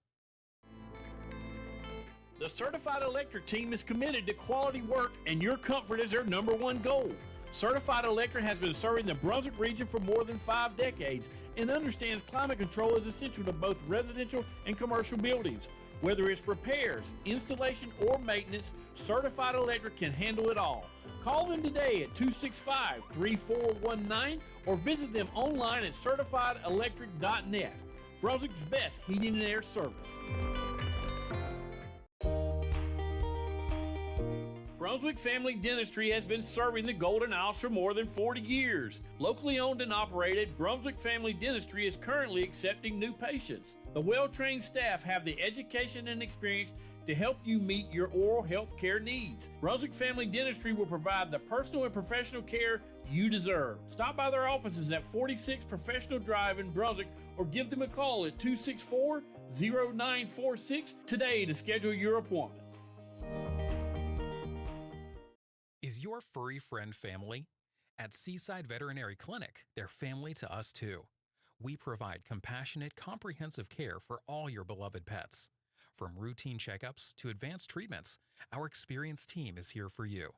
The Certified Electric team is committed to quality work, and your comfort is their #1 goal. Certified Electric has been serving the Brunswick region for more than 5 decades and understands climate control is essential to both residential and commercial buildings. Whether it's repairs, installation, or maintenance, Certified Electric can handle it all. Call them today at 265-3419 or visit them online at certifiedelectric.net. Brunswick's best heating and air service. Brunswick Family Dentistry has been serving the Golden Isles for more than 40 years. Locally owned and operated, Brunswick Family Dentistry is currently accepting new patients. The well-trained staff have the education and experience to help you meet your oral health care needs. Brunswick Family Dentistry will provide the personal and professional care you deserve. Stop by their offices at 46 Professional Drive in Brunswick or give them a call at 264-0946 today to schedule your appointment. Is your furry friend family? At Seaside Veterinary Clinic, they're family to us too. We provide compassionate, comprehensive care for all your beloved pets. From routine checkups to advanced treatments, our experienced team is here for you.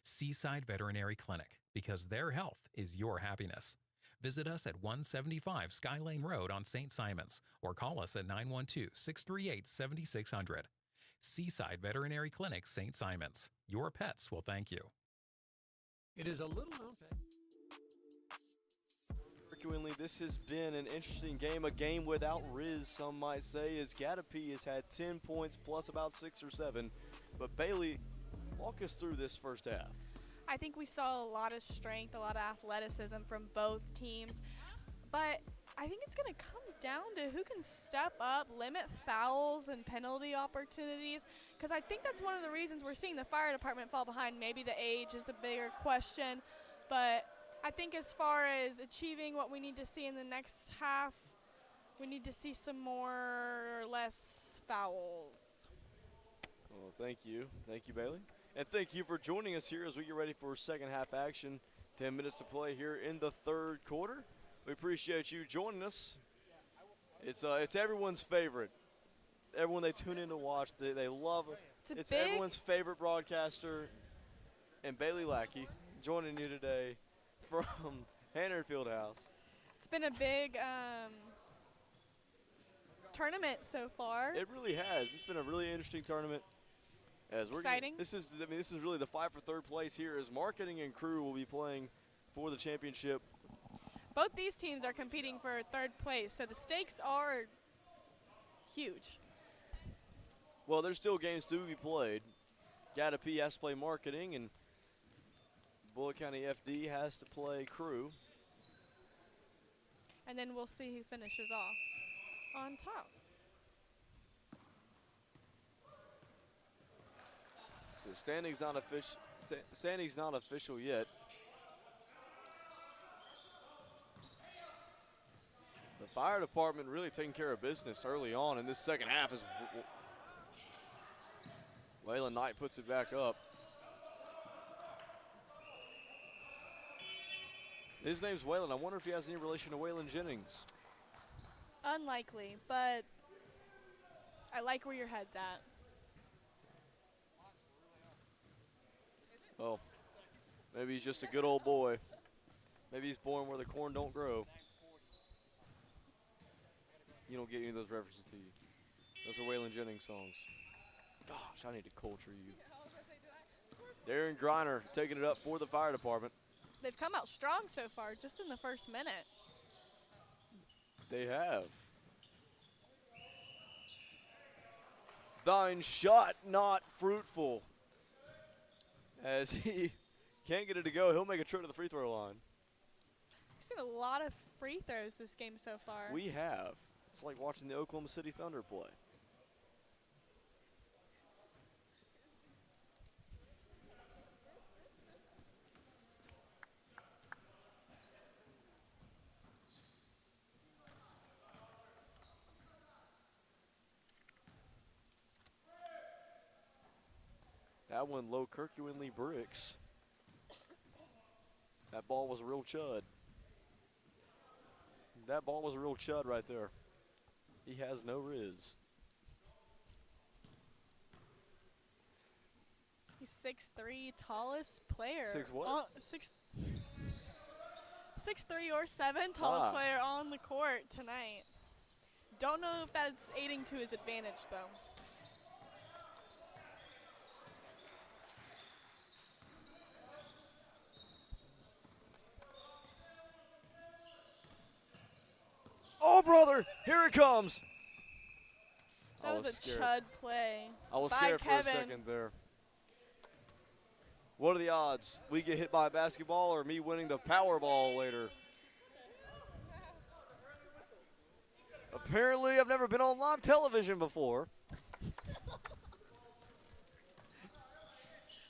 Seaside Veterinary Clinic, because their health is your happiness. Visit us at 175 Skylane Road on St. Simons or call us at 912-638-7600. Seaside Veterinary Clinic, St. Simons. Your pets will thank you. It is a little known fact. This has been an interesting game, a game without Riz, some might say, as Gatapee has had 10 points plus about 6 or 7. But Bailey, walk us through this first half. I think we saw a lot of strength, a lot of athleticism from both teams, but I think it's going to come down to who can step up, limit fouls and penalty opportunities, because I think that's one of the reasons we're seeing the fire department fall behind. Maybe the age is the bigger question, but I think as far as achieving what we need to see in the next half, we need to see some more or less fouls. Well, thank you. Thank you, Bailey. And thank you for joining us here as we get ready for second half action. 10 minutes to play here in the third quarter. We appreciate you joining us. It's everyone's favorite. Everyone they tune in to watch, they love it. It's everyone's favorite broadcaster, and Bailey Lackey joining you today from Hannard Fieldhouse. It's been a big tournament so far. It really has. It's been a really interesting tournament. As we're exciting. This is really the fight for third place here, as Marketing and Crew will be playing for the championship. Both these teams are competing for third place, so the stakes are huge. Well, there's still games to be played. Gatapee has to play Marketing, and Bullitt County FD has to play Crew. And then we'll see who finishes off on top. So standings not official yet. The fire department really taking care of business early on in this second half as Layla Knight puts it back up. His name's Waylon. I wonder if he has any relation to Waylon Jennings. Unlikely, but I like where your head's at. Well, maybe he's just a good old boy. Maybe he's born where the corn don't grow. You don't get any of those references, do you? Those are Waylon Jennings songs. Gosh, I need to culture you. Darren Griner taking it up for the fire department. They've come out strong so far, just in the first minute. They have. Thine shot not fruitful. As he can't get it to go, he'll make a trip to the free throw line. We've seen a lot of free throws this game so far. We have. It's like watching the Oklahoma City Thunder play. That one low Kirklandly bricks. That ball was a real chud. That ball was a real chud right there. He has no riz. He's 6'3", tallest player. Six what? 6'3" or 7", tallest player on the court tonight. Don't know if that's aiding to his advantage, though. Oh, brother, here it comes. That was a chud play. I was by scared Kevin. for a second there. What are the odds? We get hit by a basketball or me winning the Powerball later? Apparently, I've never been on live television before.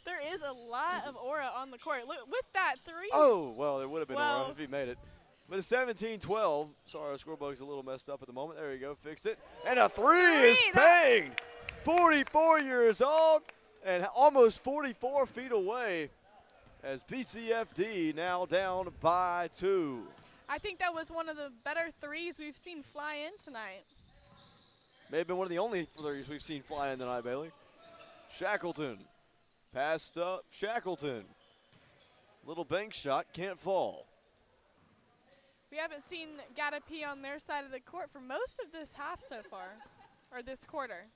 There is a lot of aura on the court. Look, with that three. Oh, well, it would have been aura if he made it. But it's 17-12. Sorry, our scorebug's a little messed up at the moment. There you go, fixed it. And a three is banged. 44 years old and almost 44 feet away as PCFD now down by 2. I think that was one of the better threes we've seen fly in tonight. May have been one of the only threes we've seen fly in tonight, Bailey. Shackleton. Passed up Shackleton. Little bank shot, can't fall. We haven't seen Gatapi on their side of the court for most of this half so far, or this quarter.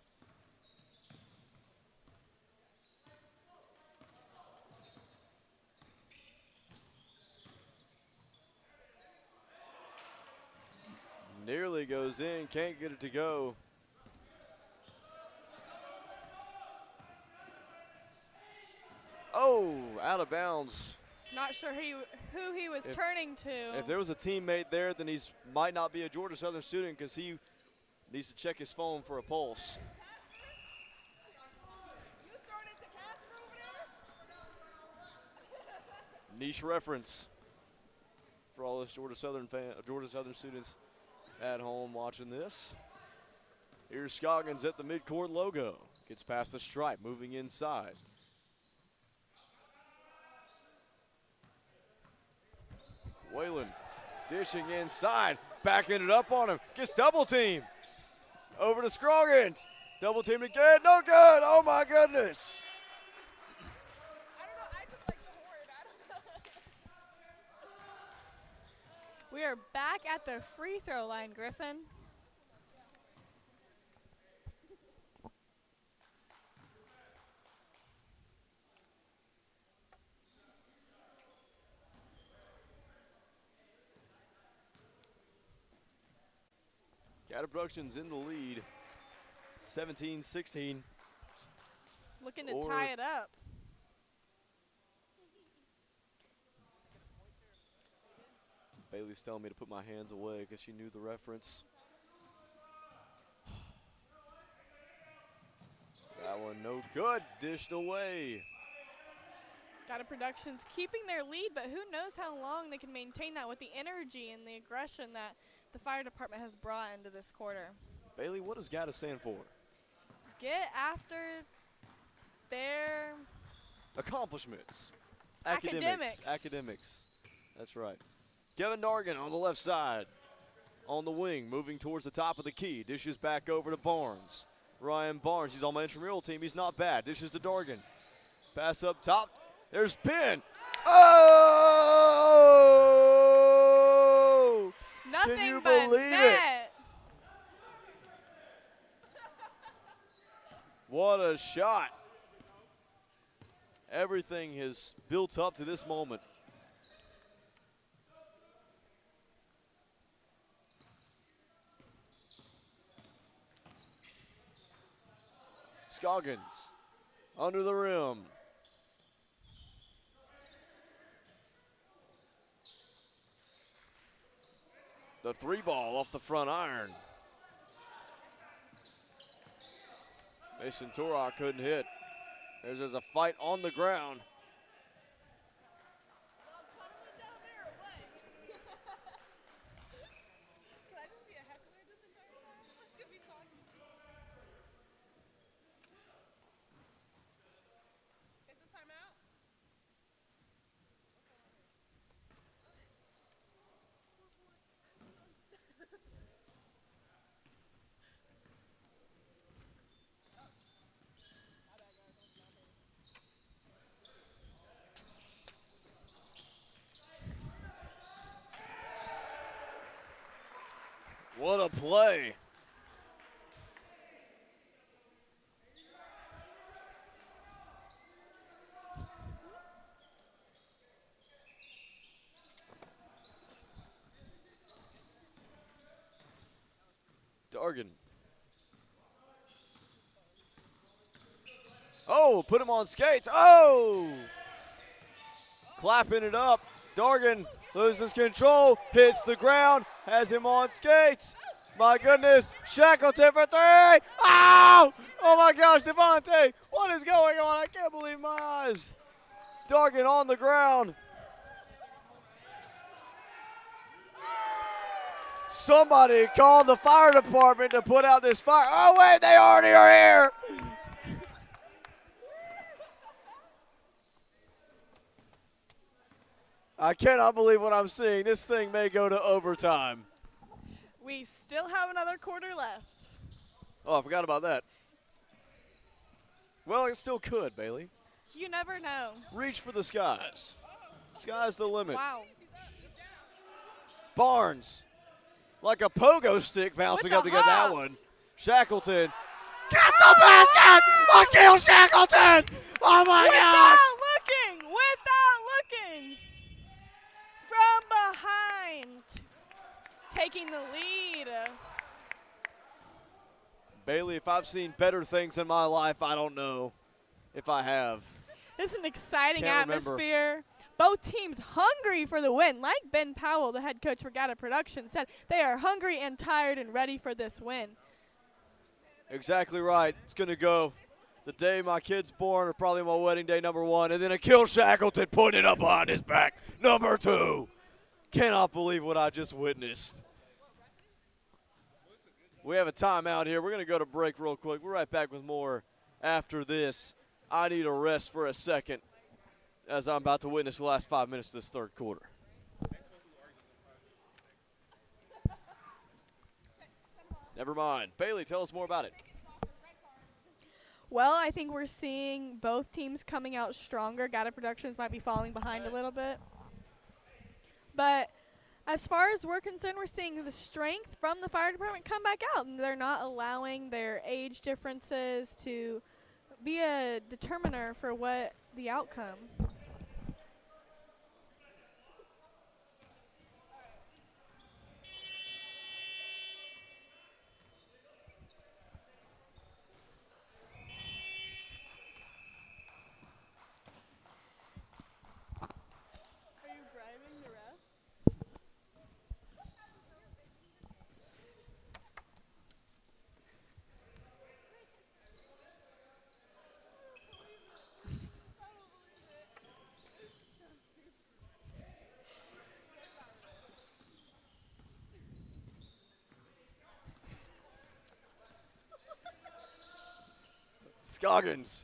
Nearly goes in, can't get it to go. Oh, out of bounds. Not sure who he was turning to. If there was a teammate there, then he's might not be a Georgia Southern student because he needs to check his phone for a pulse. Niche reference for all those Georgia Southern students at home watching this. Here's Scoggins at the midcourt logo. Gets past the stripe, moving inside. Waylon dishing inside, backing it up on him, gets double team. Over to Scroggins, double team again, no good, oh my goodness. We are back at the free throw line, Griffin. Gata Productions in the lead, 17-16. Looking to tie it up. Bailey's telling me to put my hands away because she knew the reference. That one no good, dished away. Gata Productions keeping their lead, but who knows how long they can maintain that with the energy and the aggression that the fire department has brought into this quarter. Bailey, what does Gata stand for? Get after their accomplishments. Academics. Academics. That's right. Kevin Dargan on the left side. On the wing, moving towards the top of the key. Dishes back over to Barnes. Ryan Barnes, he's on my intramural team. He's not bad. Dishes to Dargan. Pass up top. There's Penn. Oh! Nothing Can you but believe net. it? What a shot. Everything has built up to this moment. Scoggins under the rim. The three ball off the front iron. Mason Turok couldn't hit. There's a fight on the ground. What a play. Dargan. Oh, put him on skates. Oh! Clapping it up. Dargan loses control, hits the ground, has him on skates. My goodness, Shackleton for three. Oh! Oh my gosh, Devontae, what is going on? I can't believe my eyes. Dargan on the ground. Somebody called the fire department to put out this fire. Oh wait, they already are here. I cannot believe what I'm seeing. This thing may go to overtime. We still have another quarter left. Oh, I forgot about that. Well, it still could, Bailey. You never know. Reach for the skies. Sky's the limit. Wow. Barnes, like a pogo stick bouncing up to get that one. Shackleton. Get the basket! Akil Shackleton! Oh my gosh! Without looking. From behind. Taking the lead. Bailey, if I've seen better things in my life, I don't know if I have. This is an exciting Can't atmosphere. remember. Both teams hungry for the win. Like Ben Powell, the head coach for Gata Production, said, they are hungry and tired and ready for this win. Exactly right. It's going to go the day my kid's born, or probably my wedding day, number one, and then Akil Shackleton putting it up behind his back, number two. Cannot believe what I just witnessed. We have a timeout here. We're going to go to break real quick. We're right back with more after this. I need a rest for a second as I'm about to witness the last 5 minutes of this third quarter. Never mind. Bailey, tell us more about it. Well, I think we're seeing both teams coming out stronger. Gata Productions might be falling behind a little bit. But as far as we're concerned, we're seeing the strength from the fire department come back out. And they're not allowing their age differences to be a determiner for what the outcome. Scoggins.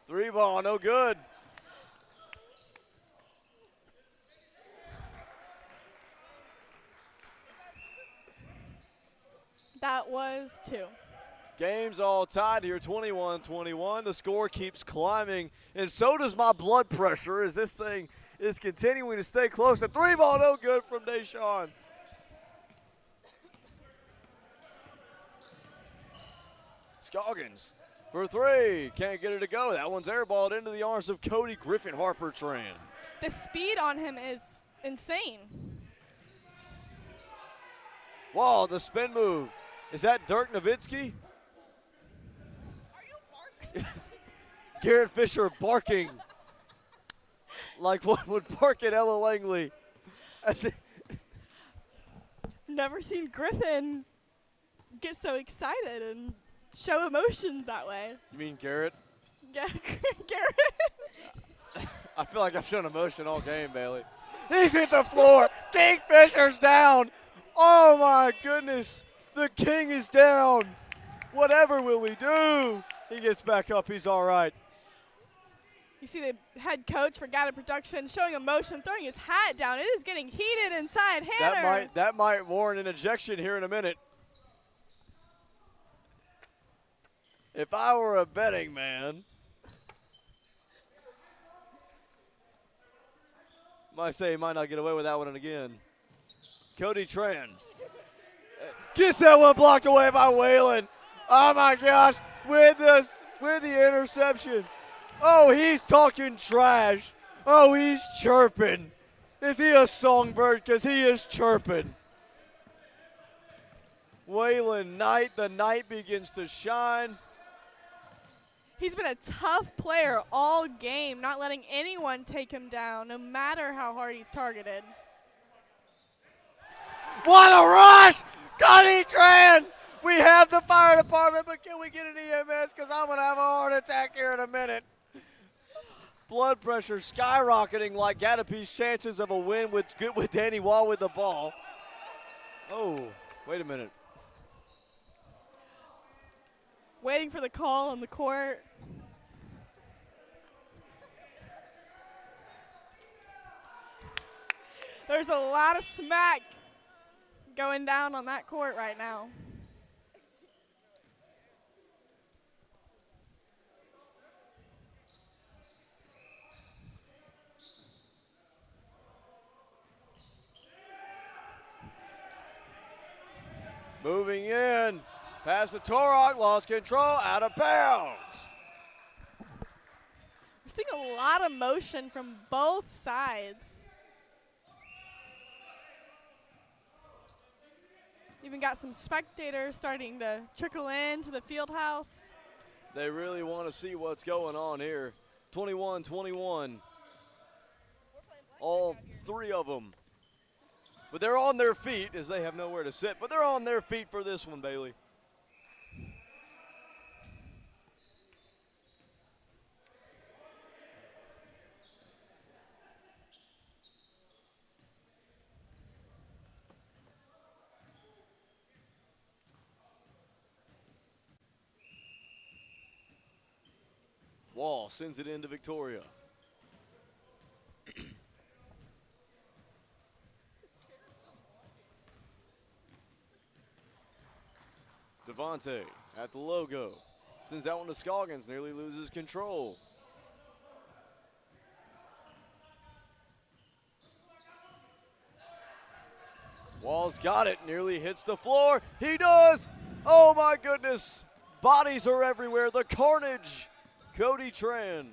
Three ball, no good. two. Game's all tied here, 21-21. The score keeps climbing, and so does my blood pressure as this thing is continuing to stay close. A three ball, no good from Deshaun. Scoggins for three. Can't get it to go. That one's airballed into the arms of Cody Griffin Harper Tran. The speed on him is insane. Wow, the spin move. Is that Dirk Nowitzki? Garrett Fisher barking like one would bark at Ella Langley. Never seen Griffin get so excited and show emotion that way. You mean Garrett? Yeah, Garrett. I feel like I've shown emotion all game, Bailey. He's hit the floor. Kingfisher's down. Oh, my goodness. The king is down. Whatever will we do? He gets back up. He's all right. You see the head coach for Gata Production showing emotion, throwing his hat down. It is getting heated inside Hanner. That might warrant an ejection here in a minute. If I were a betting man, might say he might not get away with that one again. Cody Tran gets that one blocked away by Waylon. Oh my gosh, with the interception. Oh, he's talking trash. Oh, he's chirping. Is he a songbird? Because he is chirping. Waylon Knight, the night begins to shine. He's been a tough player all game, not letting anyone take him down, no matter how hard he's targeted. What a rush! Cody Tran! We have the fire department, but can we get an EMS? Because I'm going to have a heart attack here in a minute. Blood pressure skyrocketing like Gatapee's chances of a win with Danny Wall with the ball. Oh, wait a minute. Waiting for the call on the court. There's a lot of smack going down on that court right now. Moving in, past the Torok, lost control, out of bounds. We're seeing a lot of motion from both sides. Even got some spectators starting to trickle into the field house. They really want to see what's going on here. 21-21. All three of them. But they're on their feet as they have nowhere to sit. But they're on their feet for this one, Bailey. Wall sends it into Victoria. Devontae at the logo. Sends that one to Scoggins, nearly loses control. Wall's got it, nearly hits the floor. He does! Oh my goodness! Bodies are everywhere, the carnage! Cody Tran.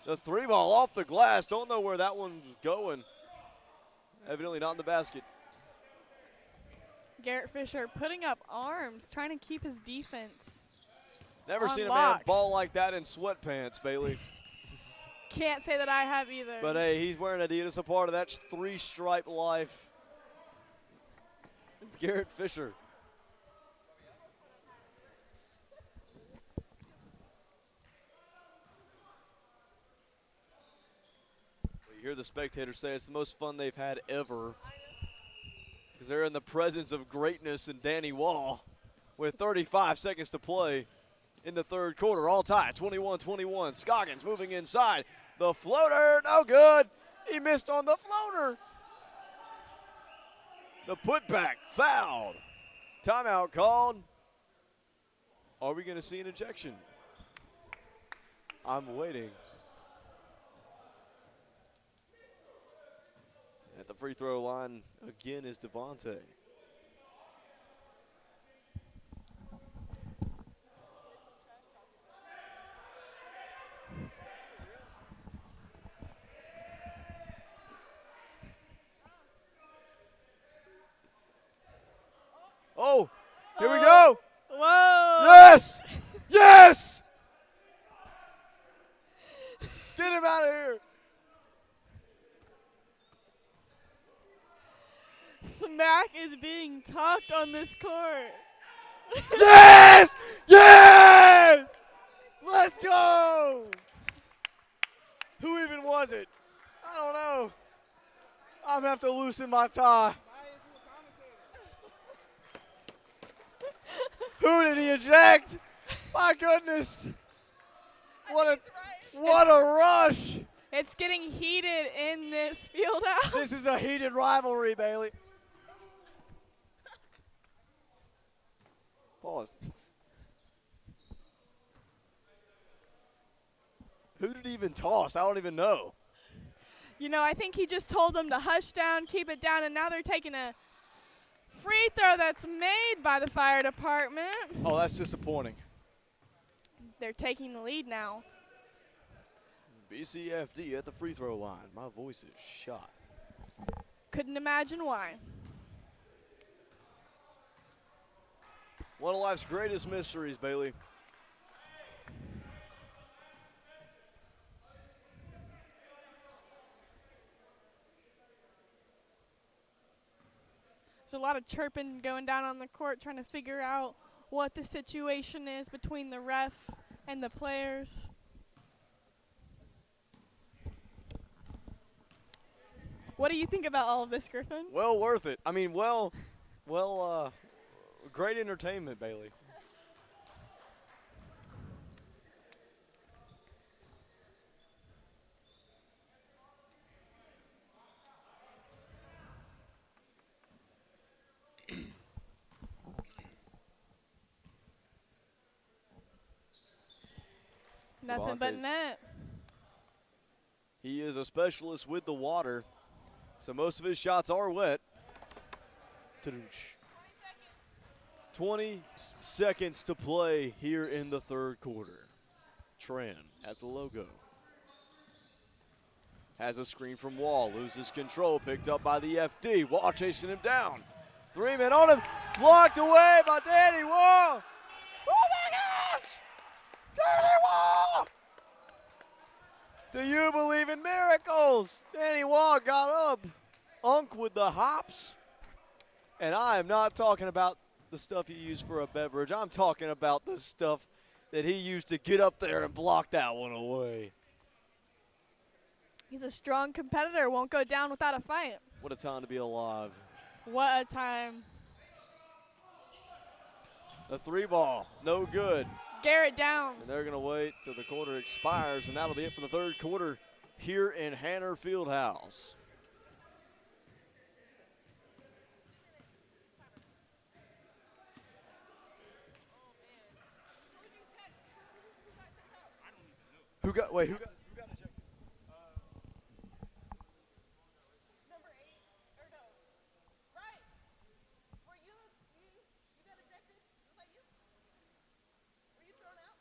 The three ball off the glass. Don't know where that one's going. Evidently not in the basket. Garrett Fisher putting up arms, trying to keep his defense. Never seen lock. a man ball like that in sweatpants, Bailey. Can't say that I have either. But hey, he's wearing Adidas, a part of that three-stripe life. It's Garrett Fisher. You hear the spectators say it's the most fun they've had ever because they're in the presence of greatness and Danny Wall with 35 seconds to play in the third quarter. All tied, 21-21. Scoggins moving inside. The floater, no good. He missed on the floater. The putback, fouled. Timeout called. Are we going to see an ejection? I'm waiting. At the free throw line again is Devontae. Oh, here we go. Whoa. Yes! Yes! Get him out of here. Smack is being talked on this court. Yes! Yes! Let's go! Who even was it? I don't know. I'm going to have to loosen my tie. Who did he eject? My goodness. What a rush. It's getting heated in this field house. This is a heated rivalry, Bailey. Pause. Who did he even toss? I don't even know. You know, I think he just told them to hush down, keep it down, and now they're taking a free throw that's made by the fire department. Oh, that's disappointing. They're taking the lead now. BCFD at the free throw line. My voice is shot. Couldn't imagine why. One of life's greatest mysteries, Bailey. There's a lot of chirping going down on the court, trying to figure out what the situation is between the ref and the players. What do you think about all of this, Griffin? Well worth it. I mean, great entertainment, Bailey. Nothing but net. He is a specialist with the water, so most of his shots are wet. 20 seconds to play here in the third quarter. Tran at the logo. Has a screen from Wall, loses control, picked up by the FD. Wall chasing him down. 3 men on him, blocked away by Danny Wall. Oh my gosh! Danny Wall! Do you believe in miracles? Danny Wall got up. Unk with the hops. And I am not talking about the stuff he used for a beverage. I'm talking about the stuff that he used to get up there and block that one away. He's a strong competitor, won't go down without a fight. What a time to be alive. What a time. The 3 ball, no good. Garrett down. And they're going to wait till the quarter expires, and that'll be it for the third quarter here in Hanner Fieldhouse. Who got ejected? Number 8, or no, right? Were you got ejected? Was that you? Were you thrown out?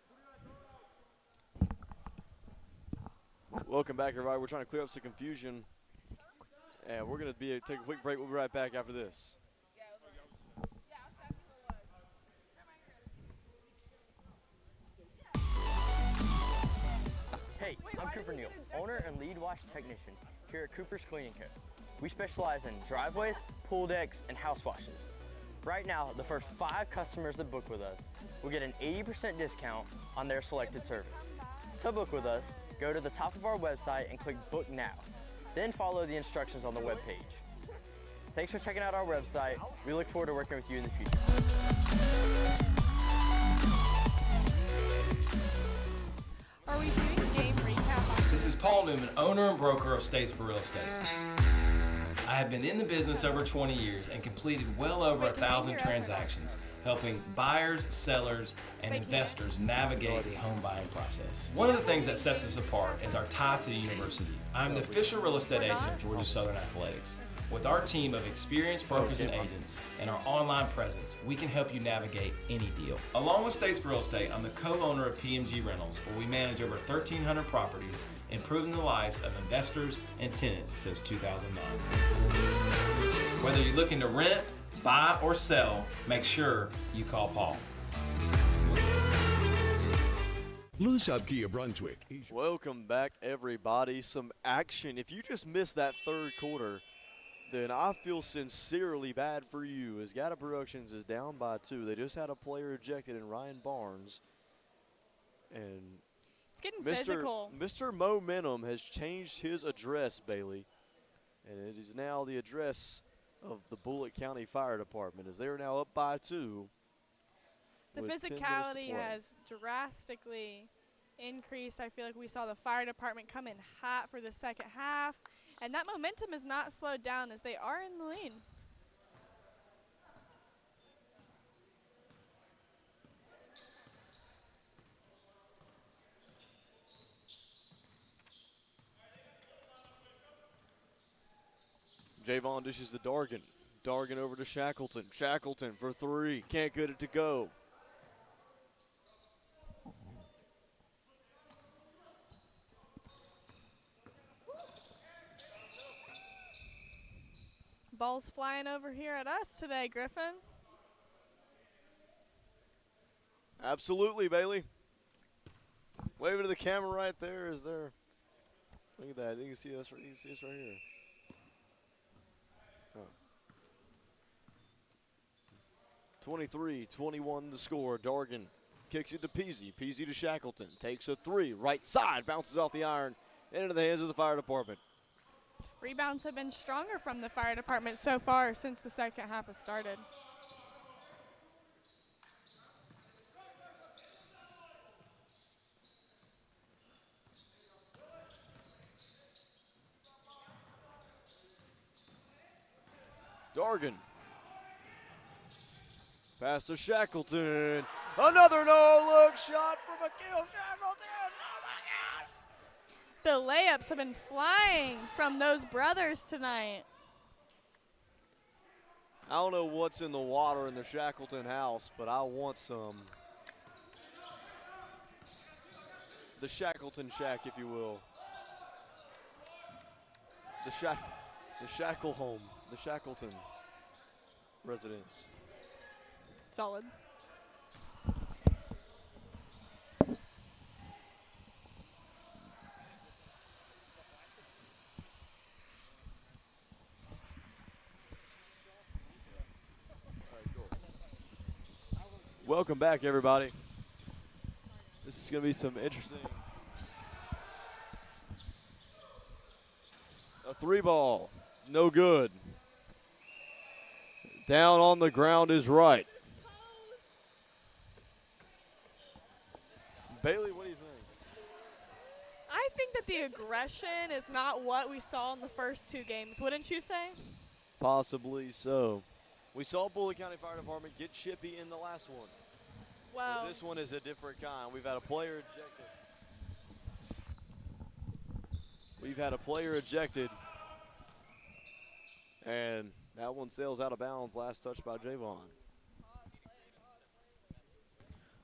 Welcome back, everybody. We're trying to clear up some confusion, and we're going to take a quick break. We'll be right back after this. Hey, I'm Cooper Neal, owner and lead wash technician here at Cooper's Cleaning Co. We specialize in driveways, pool decks, and house washes. Right now, the first 5 customers that book with us will get an 80% discount on their selected service. To book with us, go to the top of our website and click Book Now. Then follow the instructions on the webpage. Thanks for checking out our website. We look forward to working with you in the future. Are we doing game recap? This is Paul Newman, owner and broker of Statesboro Real Estate. I have been in the business over 20 years and completed well over 1,000 transactions, helping buyers, sellers, and investors navigate the home buying process. One of the things that sets us apart is our tie to the university. I'm the official real estate agent of Georgia Southern Athletics. With our team of experienced brokers and agents and our online presence, we can help you navigate any deal. Along with Statesboro Real Estate, I'm the co-owner of PMG Reynolds, where we manage over 1,300 properties, improving the lives of investors and tenants since 2009. Whether you're looking to rent, buy, or sell, make sure you call Paul. Lose Up Kia Brunswick. Welcome back, everybody. Some action. If you just missed that third quarter, then I feel sincerely bad for you, as Gata Productions is down by 2. They just had a player ejected in Ryan Barnes. And it's getting physical. Mr. Momentum has changed his address, Bailey. And it is now the address of the Bullitt County Fire Department, as they are now up by 2. The physicality has drastically increased. I feel like we saw the fire department come in hot for the second half, and that momentum is not slowed down as they are in the lead. Javon dishes to Dargan. Dargan over to Shackleton. Shackleton for 3. Can't get it to go. Ball's flying over here at us today, Griffin. Absolutely, Bailey. Waving to the camera right there. Is there? Look at that. You can see us. You can see us right here. Oh. 23-21 the score. Dargan kicks it to Peasy. Peasy to Shackleton. Takes a 3. Right side. Bounces off the iron and into the hands of the fire department. Rebounds have been stronger from the fire department so far since the second half has started. Dargan. Pass to Shackleton. Another no-look shot from Akil Shackleton. Oh, my gosh. The layups have been flying from those brothers tonight. I don't know what's in the water in the Shackleton house, but I want some. The Shackleton Shack, if you will. The Shackle home. The Shackleton residence. Solid. Welcome back, everybody. This is going to be some interesting. A 3 ball, no good. Down on the ground is right. Bailey, what do you think? I think that the aggression is not what we saw in the first 2 games, wouldn't you say? Possibly so. We saw Bullitt County Fire Department get chippy in the last one. Wow. But this one is a different kind. We've had a player ejected. And that one sails out of bounds. Last touch by Javon.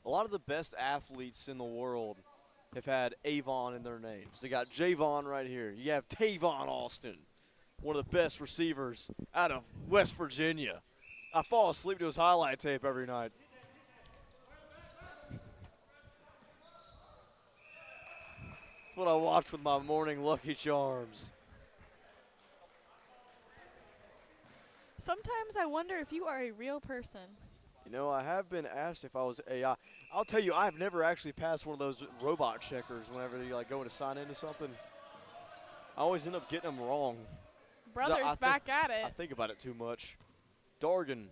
A lot of the best athletes in the world have had Avon in their names. They got Javon right here. You have Tavon Austin, one of the best receivers out of West Virginia. I fall asleep to his highlight tape every night. That's what I watch with my morning Lucky Charms. Sometimes I wonder if you are a real person. You know, I have been asked if I was AI. I'll tell you, I've never actually passed one of those robot checkers whenever you like go to sign into something. I always end up getting them wrong. Brothers back at it. I think about it too much. Dargan.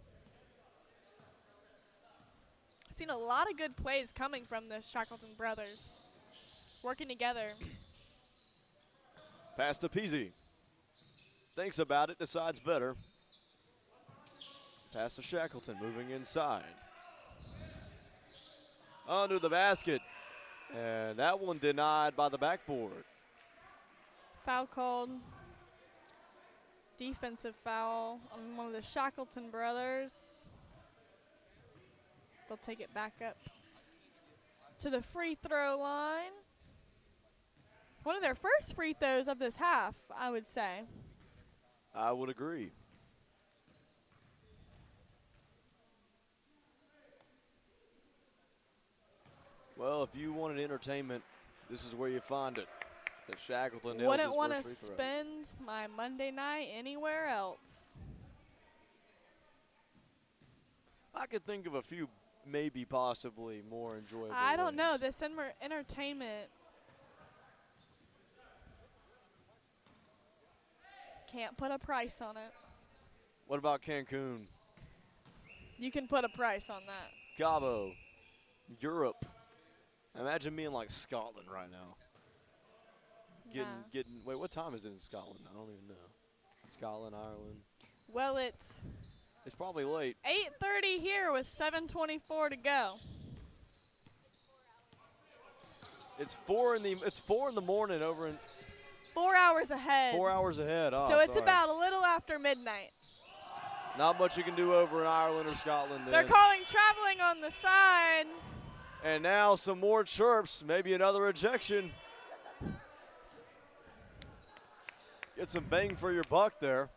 I've seen a lot of good plays coming from the Shackleton brothers, working together. Pass to Peasy. Thinks about it, decides better. Pass to Shackleton, moving inside. Under the basket. And that one denied by the backboard. Foul called. Defensive foul on one of the Shackleton brothers. They'll take it back up to the free throw line. One of their first free throws of this half, I would say. I would agree. Well, if you wanted entertainment, this is where you find it. The Shackleton nails Wouldn't his want to first free throw. spend my Monday night anywhere else. I could think of a few, maybe possibly more enjoyable I don't know. ways. This entertainment can't put a price on it. What about Cancun? You can put a price on that. Cabo, Europe. Imagine being like Scotland right now. Wait, what time is it in Scotland? I don't even know. Scotland, Ireland. Well, it's probably late. 8:30 here with 7:24 to go. It's 4 in the morning over in 4 hours ahead. 4 hours ahead. Oh, so it's sorry. about a little after midnight. Not much you can do over in Ireland or Scotland. They're calling traveling on the side. And now some more chirps, maybe another ejection. Get some bang for your buck there.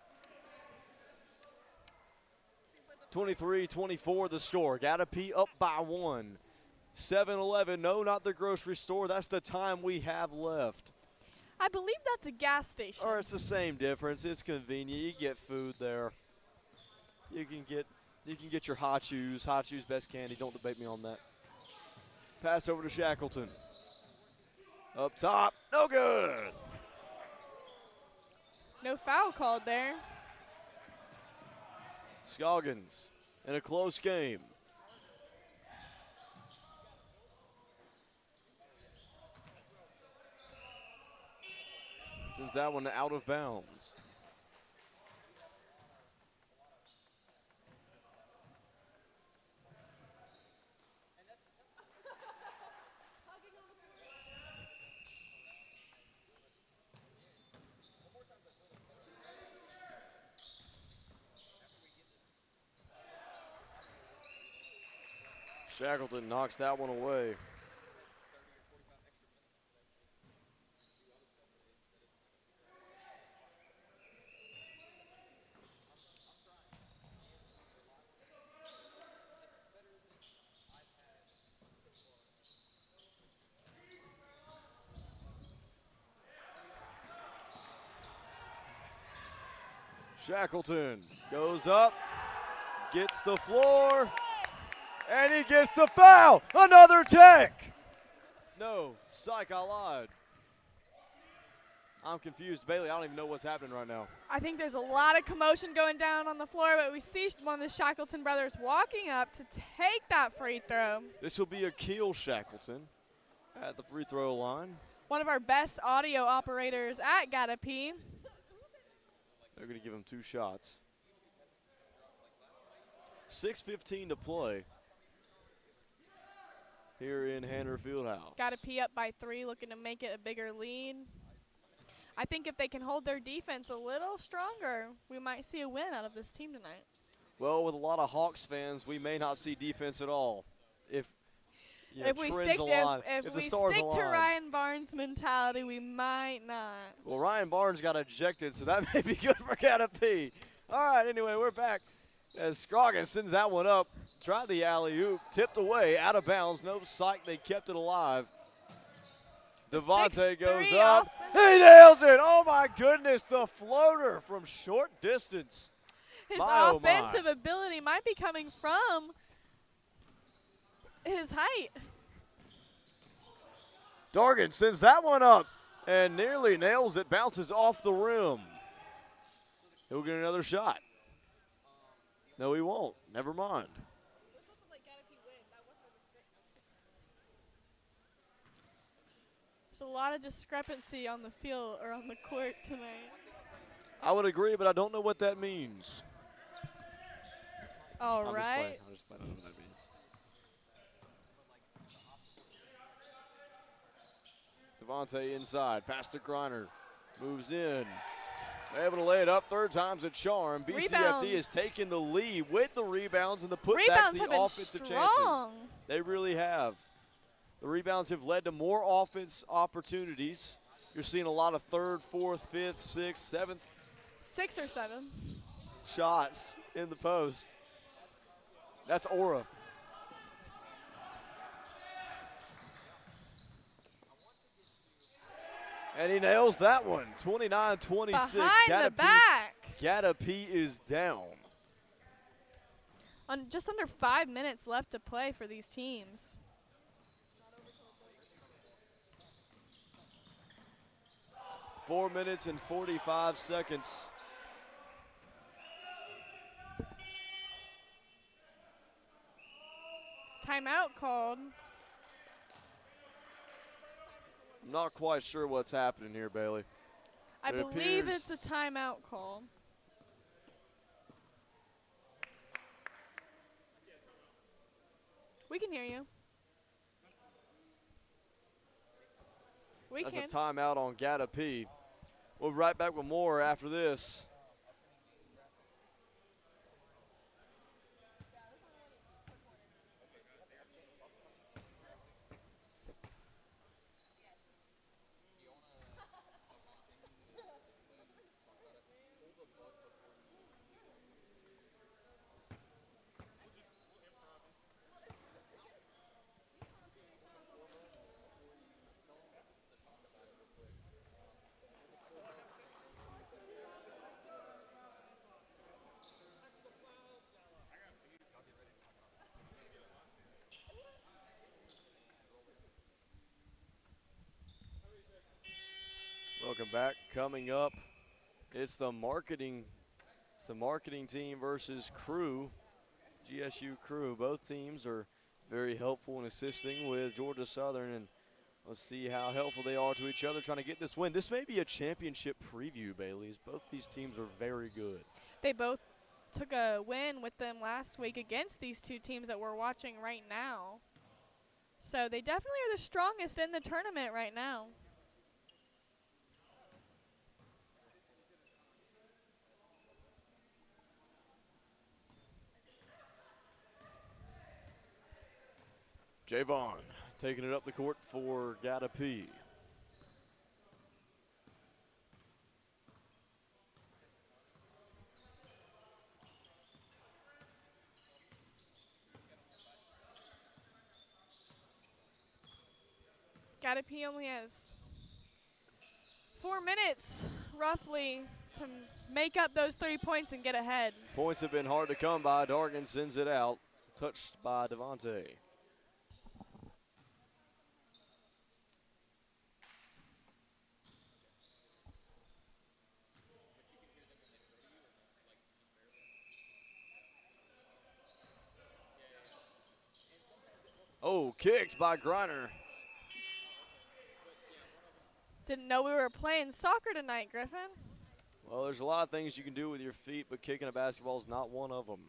23-24 the score. Agape up by 1. 7-Eleven, no, not the grocery store. That's the time we have left. I believe that's a gas station. Or it's the same difference. It's convenient. You get food there. You can get your hot shoes. Hot shoes, best candy. Don't debate me on that. Pass over to Shackleton. Up top, no good. No foul called there. Scoggins in a close game. Sends that one out of bounds. Shackleton knocks that one away. Shackleton goes up, gets the floor, and he gets the foul. Another tech. No, psych, I lied. I'm confused. Bailey, I don't even know what's happening right now. I think there's a lot of commotion going down on the floor, but we see one of the Shackleton brothers walking up to take that free throw. This will be Akil Shackleton at the free throw line. One of our best audio operators at Agape. They're going to give him 2 shots. 6:15 to play here in Hanner Fieldhouse. Agape up by 3, looking to make it a bigger lead. I think if they can hold their defense a little stronger, we might see a win out of this team tonight. Well, with a lot of Hawks fans, we may not see defense at all. If we stick to Ryan Barnes' mentality, we might not. Well, Ryan Barnes got ejected, so that may be good for Kennadi. All right, anyway, we're back as Scoggins sends that one up. Tried the alley-oop, tipped away, out of bounds. No psych, they kept it alive. Devontae goes up. He nails it. Oh, my goodness, the floater from short distance. His offensive ability might be coming from his height. Dargan sends that one up and nearly nails it, bounces off the rim. He'll get another shot. No, he won't. Never mind. Just a lot of discrepancy on the field or on the court tonight. I would agree, but I don't know what that means. All I'm right. just playing. I don't know what that means. Devontae inside, pass to Griner, moves in. Able to lay it up, third time's a charm. BCFD has taken the lead with the rebounds and the putbacks, the offensive chances. They really have. The rebounds have led to more offense opportunities. You're seeing a lot of third, fourth, fifth, sixth, seventh. 6 or 7 shots in the post. That's Aura. And he nails that one, 29-26. Behind the back. Kathryn is down. Just under 5 minutes left to play for these teams. Four minutes and 45 seconds. Timeout called. I'm not quite sure what's happening here, Bailey. I believe it's a timeout call. We can hear you. That's a timeout on Kathryn. We'll be right back with more after this. Welcome back. Coming up, it's the marketing team versus Crew, GSU Crew. Both teams are very helpful in assisting with Georgia Southern, and let's see how helpful they are to each other trying to get this win. This may be a championship preview, Bailey, as both these teams are very good. They both took a win with them last week against these two teams that we're watching right now. So they definitely are the strongest in the tournament right now. Javon taking it up the court for Kathryn. Kathryn only has 4 minutes, roughly, to make up those 3 points and get ahead. Points have been hard to come by. Dargan sends it out, touched by Devontae. Oh, kicked by Griner. Didn't know we were playing soccer tonight, Griffin. Well, there's a lot of things you can do with your feet, but kicking a basketball is not one of them.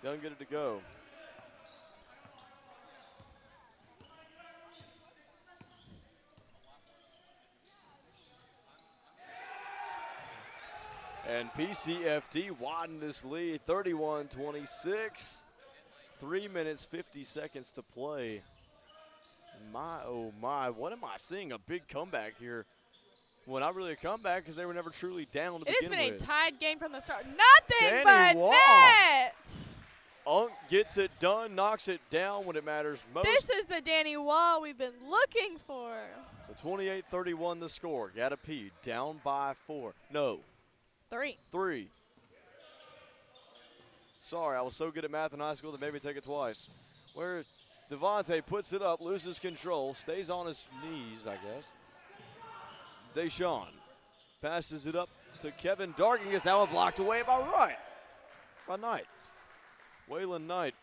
Doesn't get it to go. And PCFD widened this lead, 31-26. 3 minutes, 50 seconds to play. My, oh my, what am I seeing? A big comeback here. Well, not really a comeback because they were never truly down to begin with. It has been a tied game from the start. Nothing Danny but Wall. net! Unk gets it done, knocks it down when it matters most. This is the Danny Wall we've been looking for. So 28-31 the score. Kathryn down by 4. No. 3. Sorry, I was so good at math in high school they made me take it twice. Where Devontae puts it up, loses control, stays on his knees, I guess. Deshaun Passes it up to Kevin Dargan. Gets that one blocked away by Knight. Waylon Knight.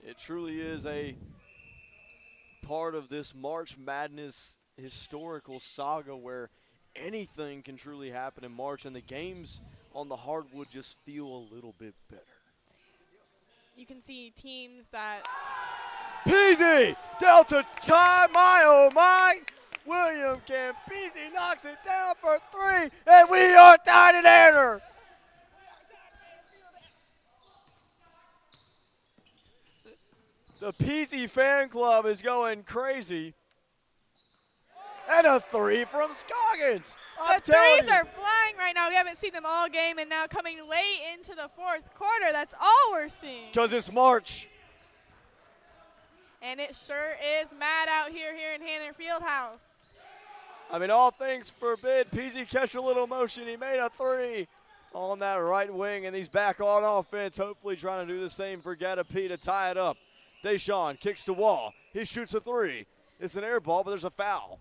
It truly is a part of this March Madness historical saga where anything can truly happen in March, and the games on the hardwood just feel a little bit better. You can see teams that. Peasy! Delta time, my oh my! William Campese knocks it down for 3, and we are tied at Anner! The Peasy fan club is going crazy. And a 3 from Scoggins. The threes are flying right now. We haven't seen them all game, and now coming late into the fourth quarter. That's all we're seeing. Because it's March. And it sure is mad out here in Hanner Fieldhouse. I mean, all things forbid, Peasy catch a little motion. He made a 3 on that right wing, and he's back on offense, hopefully trying to do the same for Gatapee to tie it up. Deshaun kicks to Wall. He shoots a 3. It's an air ball, but there's a foul.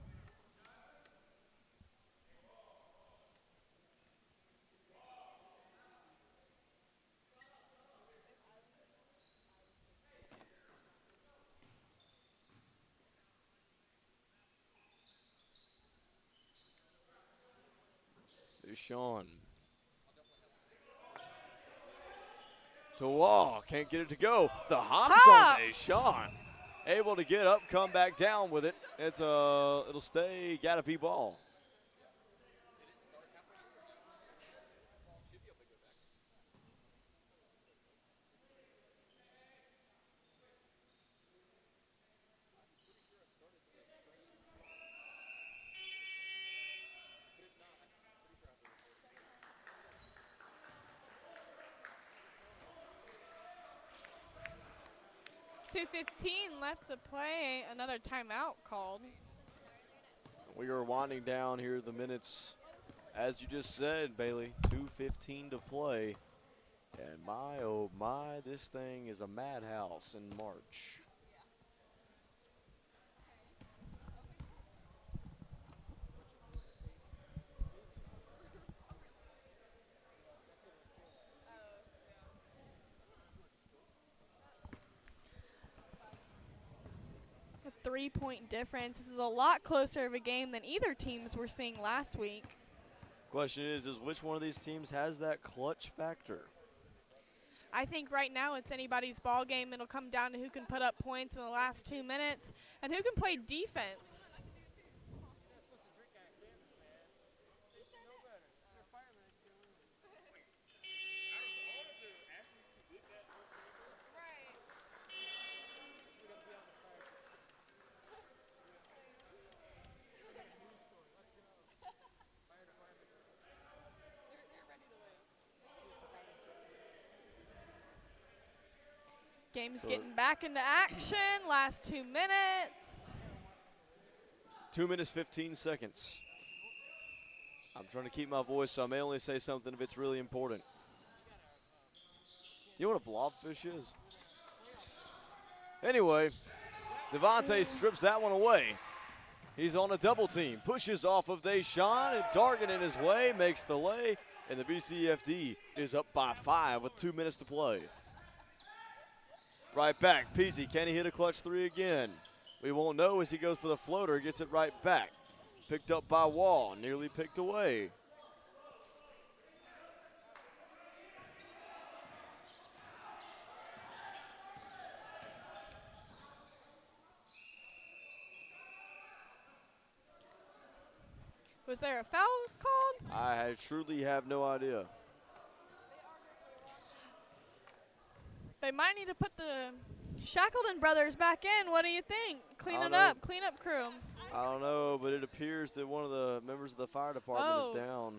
Deshaun. To Wall, can't get it to go. The hops on Deshaun. Able to get up, come back down with it. It'll stay Gatapee ball. .2:15 left to play. Another timeout called. We are winding down here the minutes. As you just said, Bailey, 2:15 to play. And my, oh my, this thing is a madhouse in March. A 3-point difference. This is a lot closer of a game than either teams were seeing last week. Question is which one of these teams has that clutch factor? I think right now it's anybody's ball game. It'll come down to who can put up points in the last 2 minutes and who can play defense. Game's getting back into action. Last 2 minutes. 2 minutes, 15 seconds. I'm trying to keep my voice, so I may only say something if it's really important. You know what a blobfish is? Anyway, Devontae strips that one away. He's on a double team. Pushes off of Deshaun, and Dargan in his way makes the lay, and the BCFD is up by 5 with 2 minutes to play. Right back, Peasy, can he hit a clutch 3 again? We won't know as he goes for the floater, gets it right back. Picked up by Wall, nearly picked away. Was there a foul called? I truly have no idea. They might need to put the Shackleton brothers back in. What do you think? Clean it up. Clean up crew. I don't know, but it appears that one of the members of the fire department is down.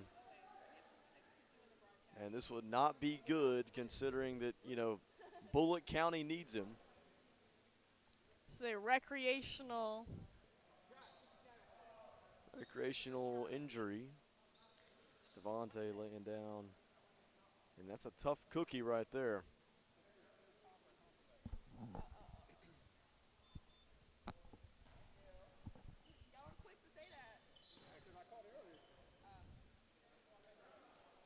And this would not be good considering that, you know, Bullitt County needs him. This is a recreational injury. It's Devontae laying down. And that's a tough cookie right there.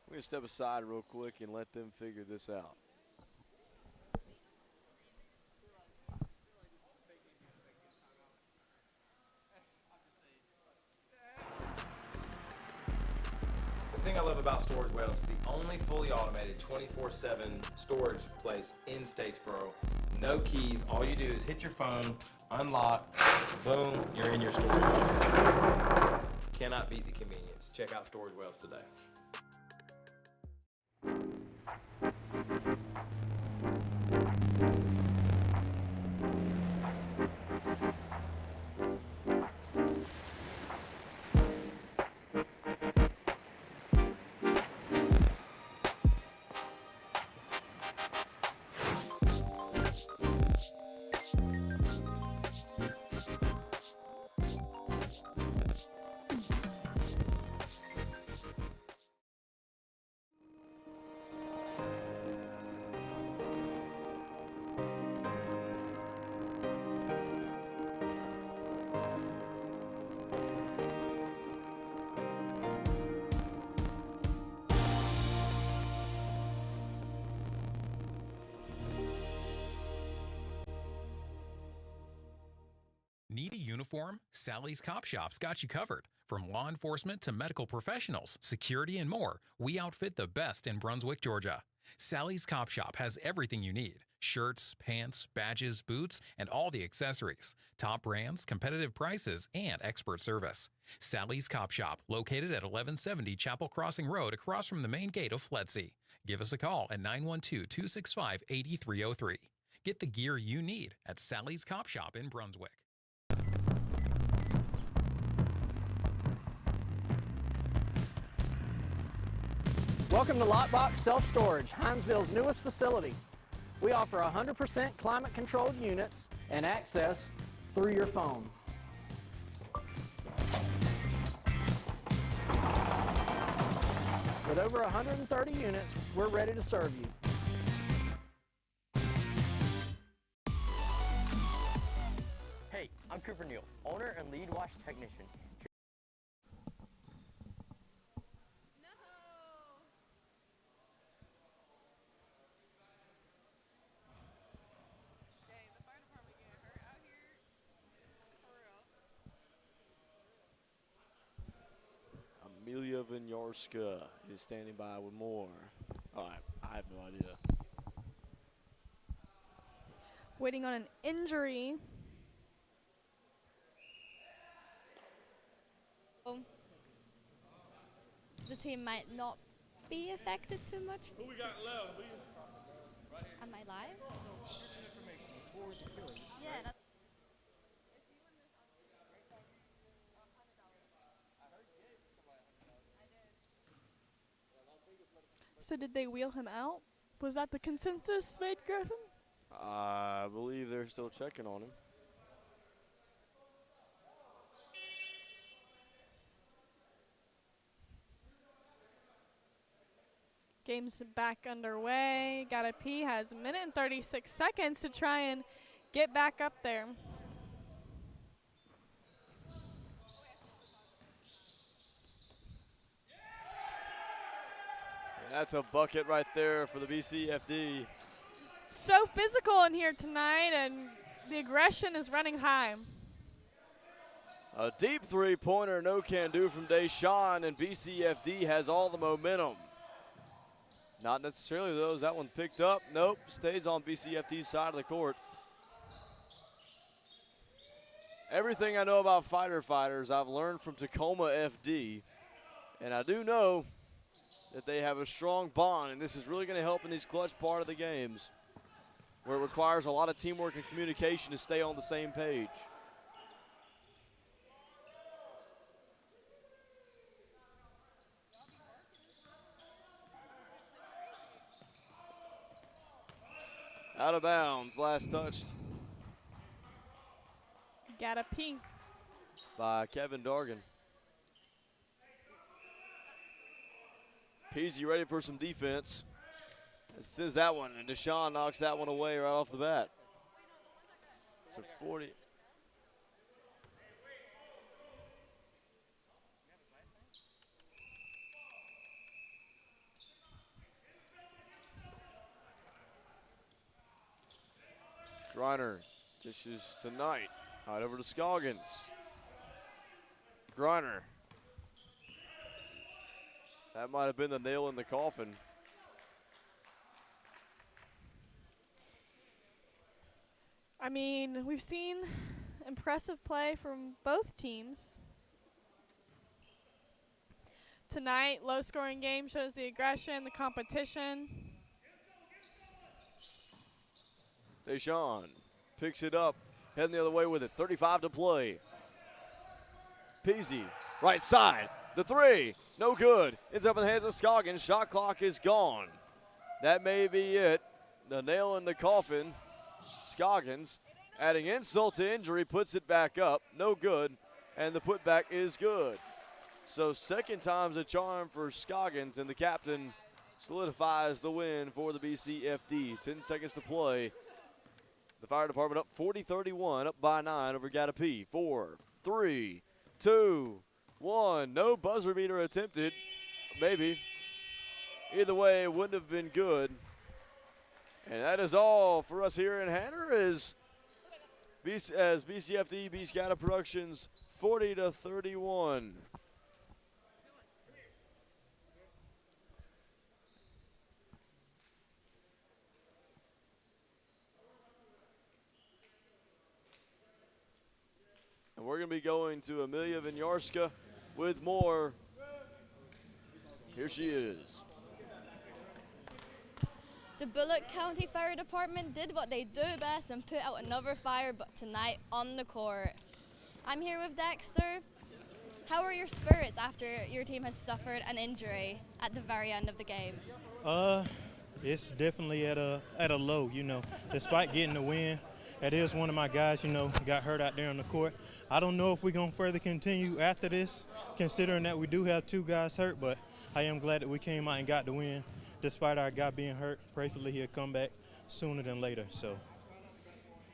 We're going to step aside real quick and let them figure this out. The thing I love about Storage Wales is the only fully automated 24/7 storage place in Statesboro. No keys. All you do is hit your phone, unlock, boom, you're in your storage. Cannot beat the convenience. Check out Storage Wales today. Need a uniform? Sally's Cop Shop's got you covered. From law enforcement to medical professionals, security, and more, we outfit the best in Brunswick, Georgia. Sally's Cop Shop has everything you need. Shirts, pants, badges, boots, and all the accessories. Top brands, competitive prices, and expert service. Sally's Cop Shop, located at 1170 Chapel Crossing Road across from the main gate of Fledsey. Give us a call at 912-265-8303. Get the gear you need at Sally's Cop Shop in Brunswick. Welcome to Lockbox Self-Storage, Hinesville's newest facility. We offer 100% climate-controlled units and access through your phone. With over 130 units, we're ready to serve you. Hey, I'm Cooper Neal, owner and lead wash technician. Amelia Winiarska is standing by with more. All right, I have no idea. Waiting on an injury. The team might not be affected too much. Who we got left? Am I live? Yeah. That's So did they wheel him out? Was that the consensus made, Griffin? I believe they're still checking on him. Game's back underway. Gotta pee. Has a minute and 36 seconds to try and get back up there. That's a bucket right there for the BCFD. So physical in here tonight, and the aggression is running high. A deep three-pointer, no can do from Deshaun, and BCFD has all the momentum. Not necessarily those. That one picked up. Nope, stays on BCFD's side of the court. Everything I know about fighter fighters, I've learned from Tacoma FD, and I do know that they have a strong bond, and this is really going to help in these clutch part of the games where it requires a lot of teamwork and communication to stay on the same page. Out of bounds, last touched Gotta pee. by Kevin Dargan. Peasy ready for some defense. Sends that one, and Deshaun knocks that one away right off the bat. So 40. Griner dishes to Knight. Right over to Scoggins. Griner. That might have been the nail in the coffin. I mean, we've seen impressive play from both teams. Tonight, low-scoring game shows the aggression, the competition. Deshaun picks it up, heading the other way with it. 35 to play. Peasy, right side, the three, no good. Ends up in the hands of Scoggins. Shot clock is gone. That may be it. The nail in the coffin. Scoggins, adding insult to injury, puts it back up. No good, and the putback is good. So second time's a charm for Scoggins, and the captain solidifies the win for the BCFD. 10 seconds to play. The fire department up 40-31, up by 9 over Gatapee. 4, 3, 2, 1. No buzzer beater attempted. Maybe. Either way, it wouldn't have been good. And that is all for us here in Hanner as BCFD beats Gata Productions 40-31. And we're going to be going to Amelia Winiarska with more. Here she is. The Bullock County Fire Department did what they do best and put out another fire, but tonight on the court. I'm here with Dexter. How are your spirits after your team has suffered an injury at the very end of the game? It's definitely at a low, you know. Despite getting the win, it is one of my guys, you know, got hurt out there on the court. I don't know if we're going to further continue after this, considering that we do have 2 guys hurt, but I am glad that we came out and got the win. Despite our guy being hurt, prayerfully he'll come back sooner than later. So,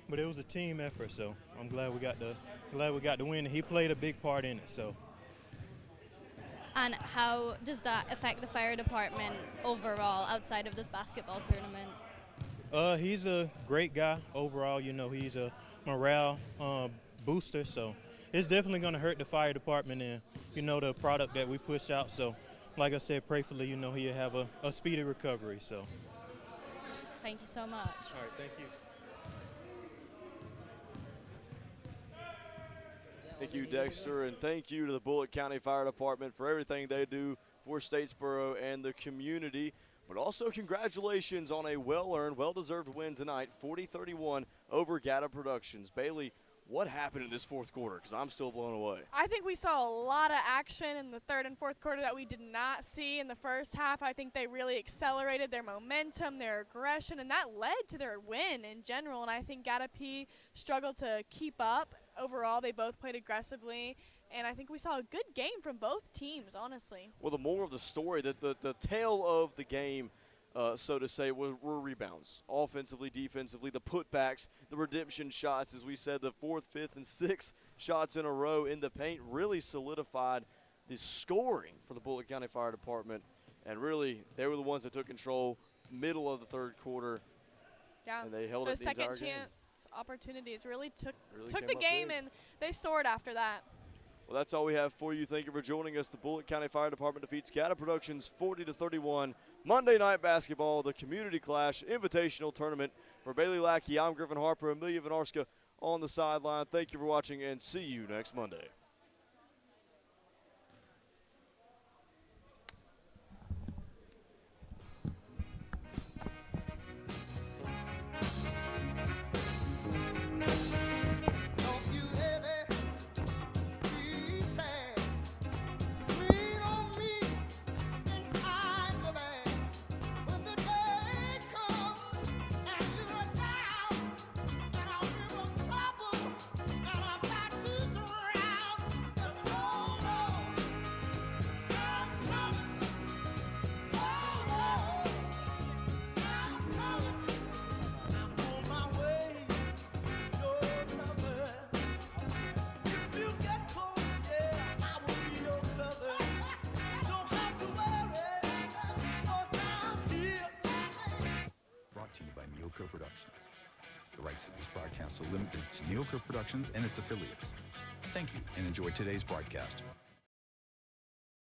but it was a team effort, so I'm glad we got the win. He played a big part in it. So. And how does that affect the fire department overall outside of this basketball tournament? He's a great guy overall. You know, he's a morale booster. So it's definitely going to hurt the fire department and, you know, the product that we push out. So. Like I said, prayerfully, you know, he'll have a speedy recovery. So. Thank you so much. All right, thank you. Thank you, Dexter, and thank you to the Bullock County Fire Department for everything they do for Statesboro and the community. But also congratulations on a well-earned, well-deserved win tonight, 40-31 over Gata Productions. Bailey, what happened in this fourth quarter? Because I'm still blown away. I think we saw a lot of action in the third and fourth quarter that we did not see in the first half. I think they really accelerated their momentum, their aggression, and that led to their win in general. And I think Gatapee struggled to keep up. Overall, they both played aggressively, and I think we saw a good game from both teams, honestly. Well, the moral of the story, the tail of the game, so to say, were rebounds. Offensively, defensively, the putbacks, the redemption shots, as we said, the 4th, 5th, and 6th shots in a row in the paint really solidified the scoring for the Bullock County Fire Department. And really, they were the ones that took control middle of the third quarter. Yeah, and they held it the entire game. Those second chance opportunities really took the game, and they soared after that. Well, that's all we have for you. Thank you for joining us. The Bullock County Fire Department defeats Gata Productions 40-31. Monday Night Basketball, the Community Clash Invitational Tournament. For Bailey Lackey, I'm Griffin Harper, Amelia Winiarska on the sideline. Thank you for watching, and see you next Monday. rights to this broadcast are limited to Neal Productions and its affiliates. Thank you and enjoy today's broadcast.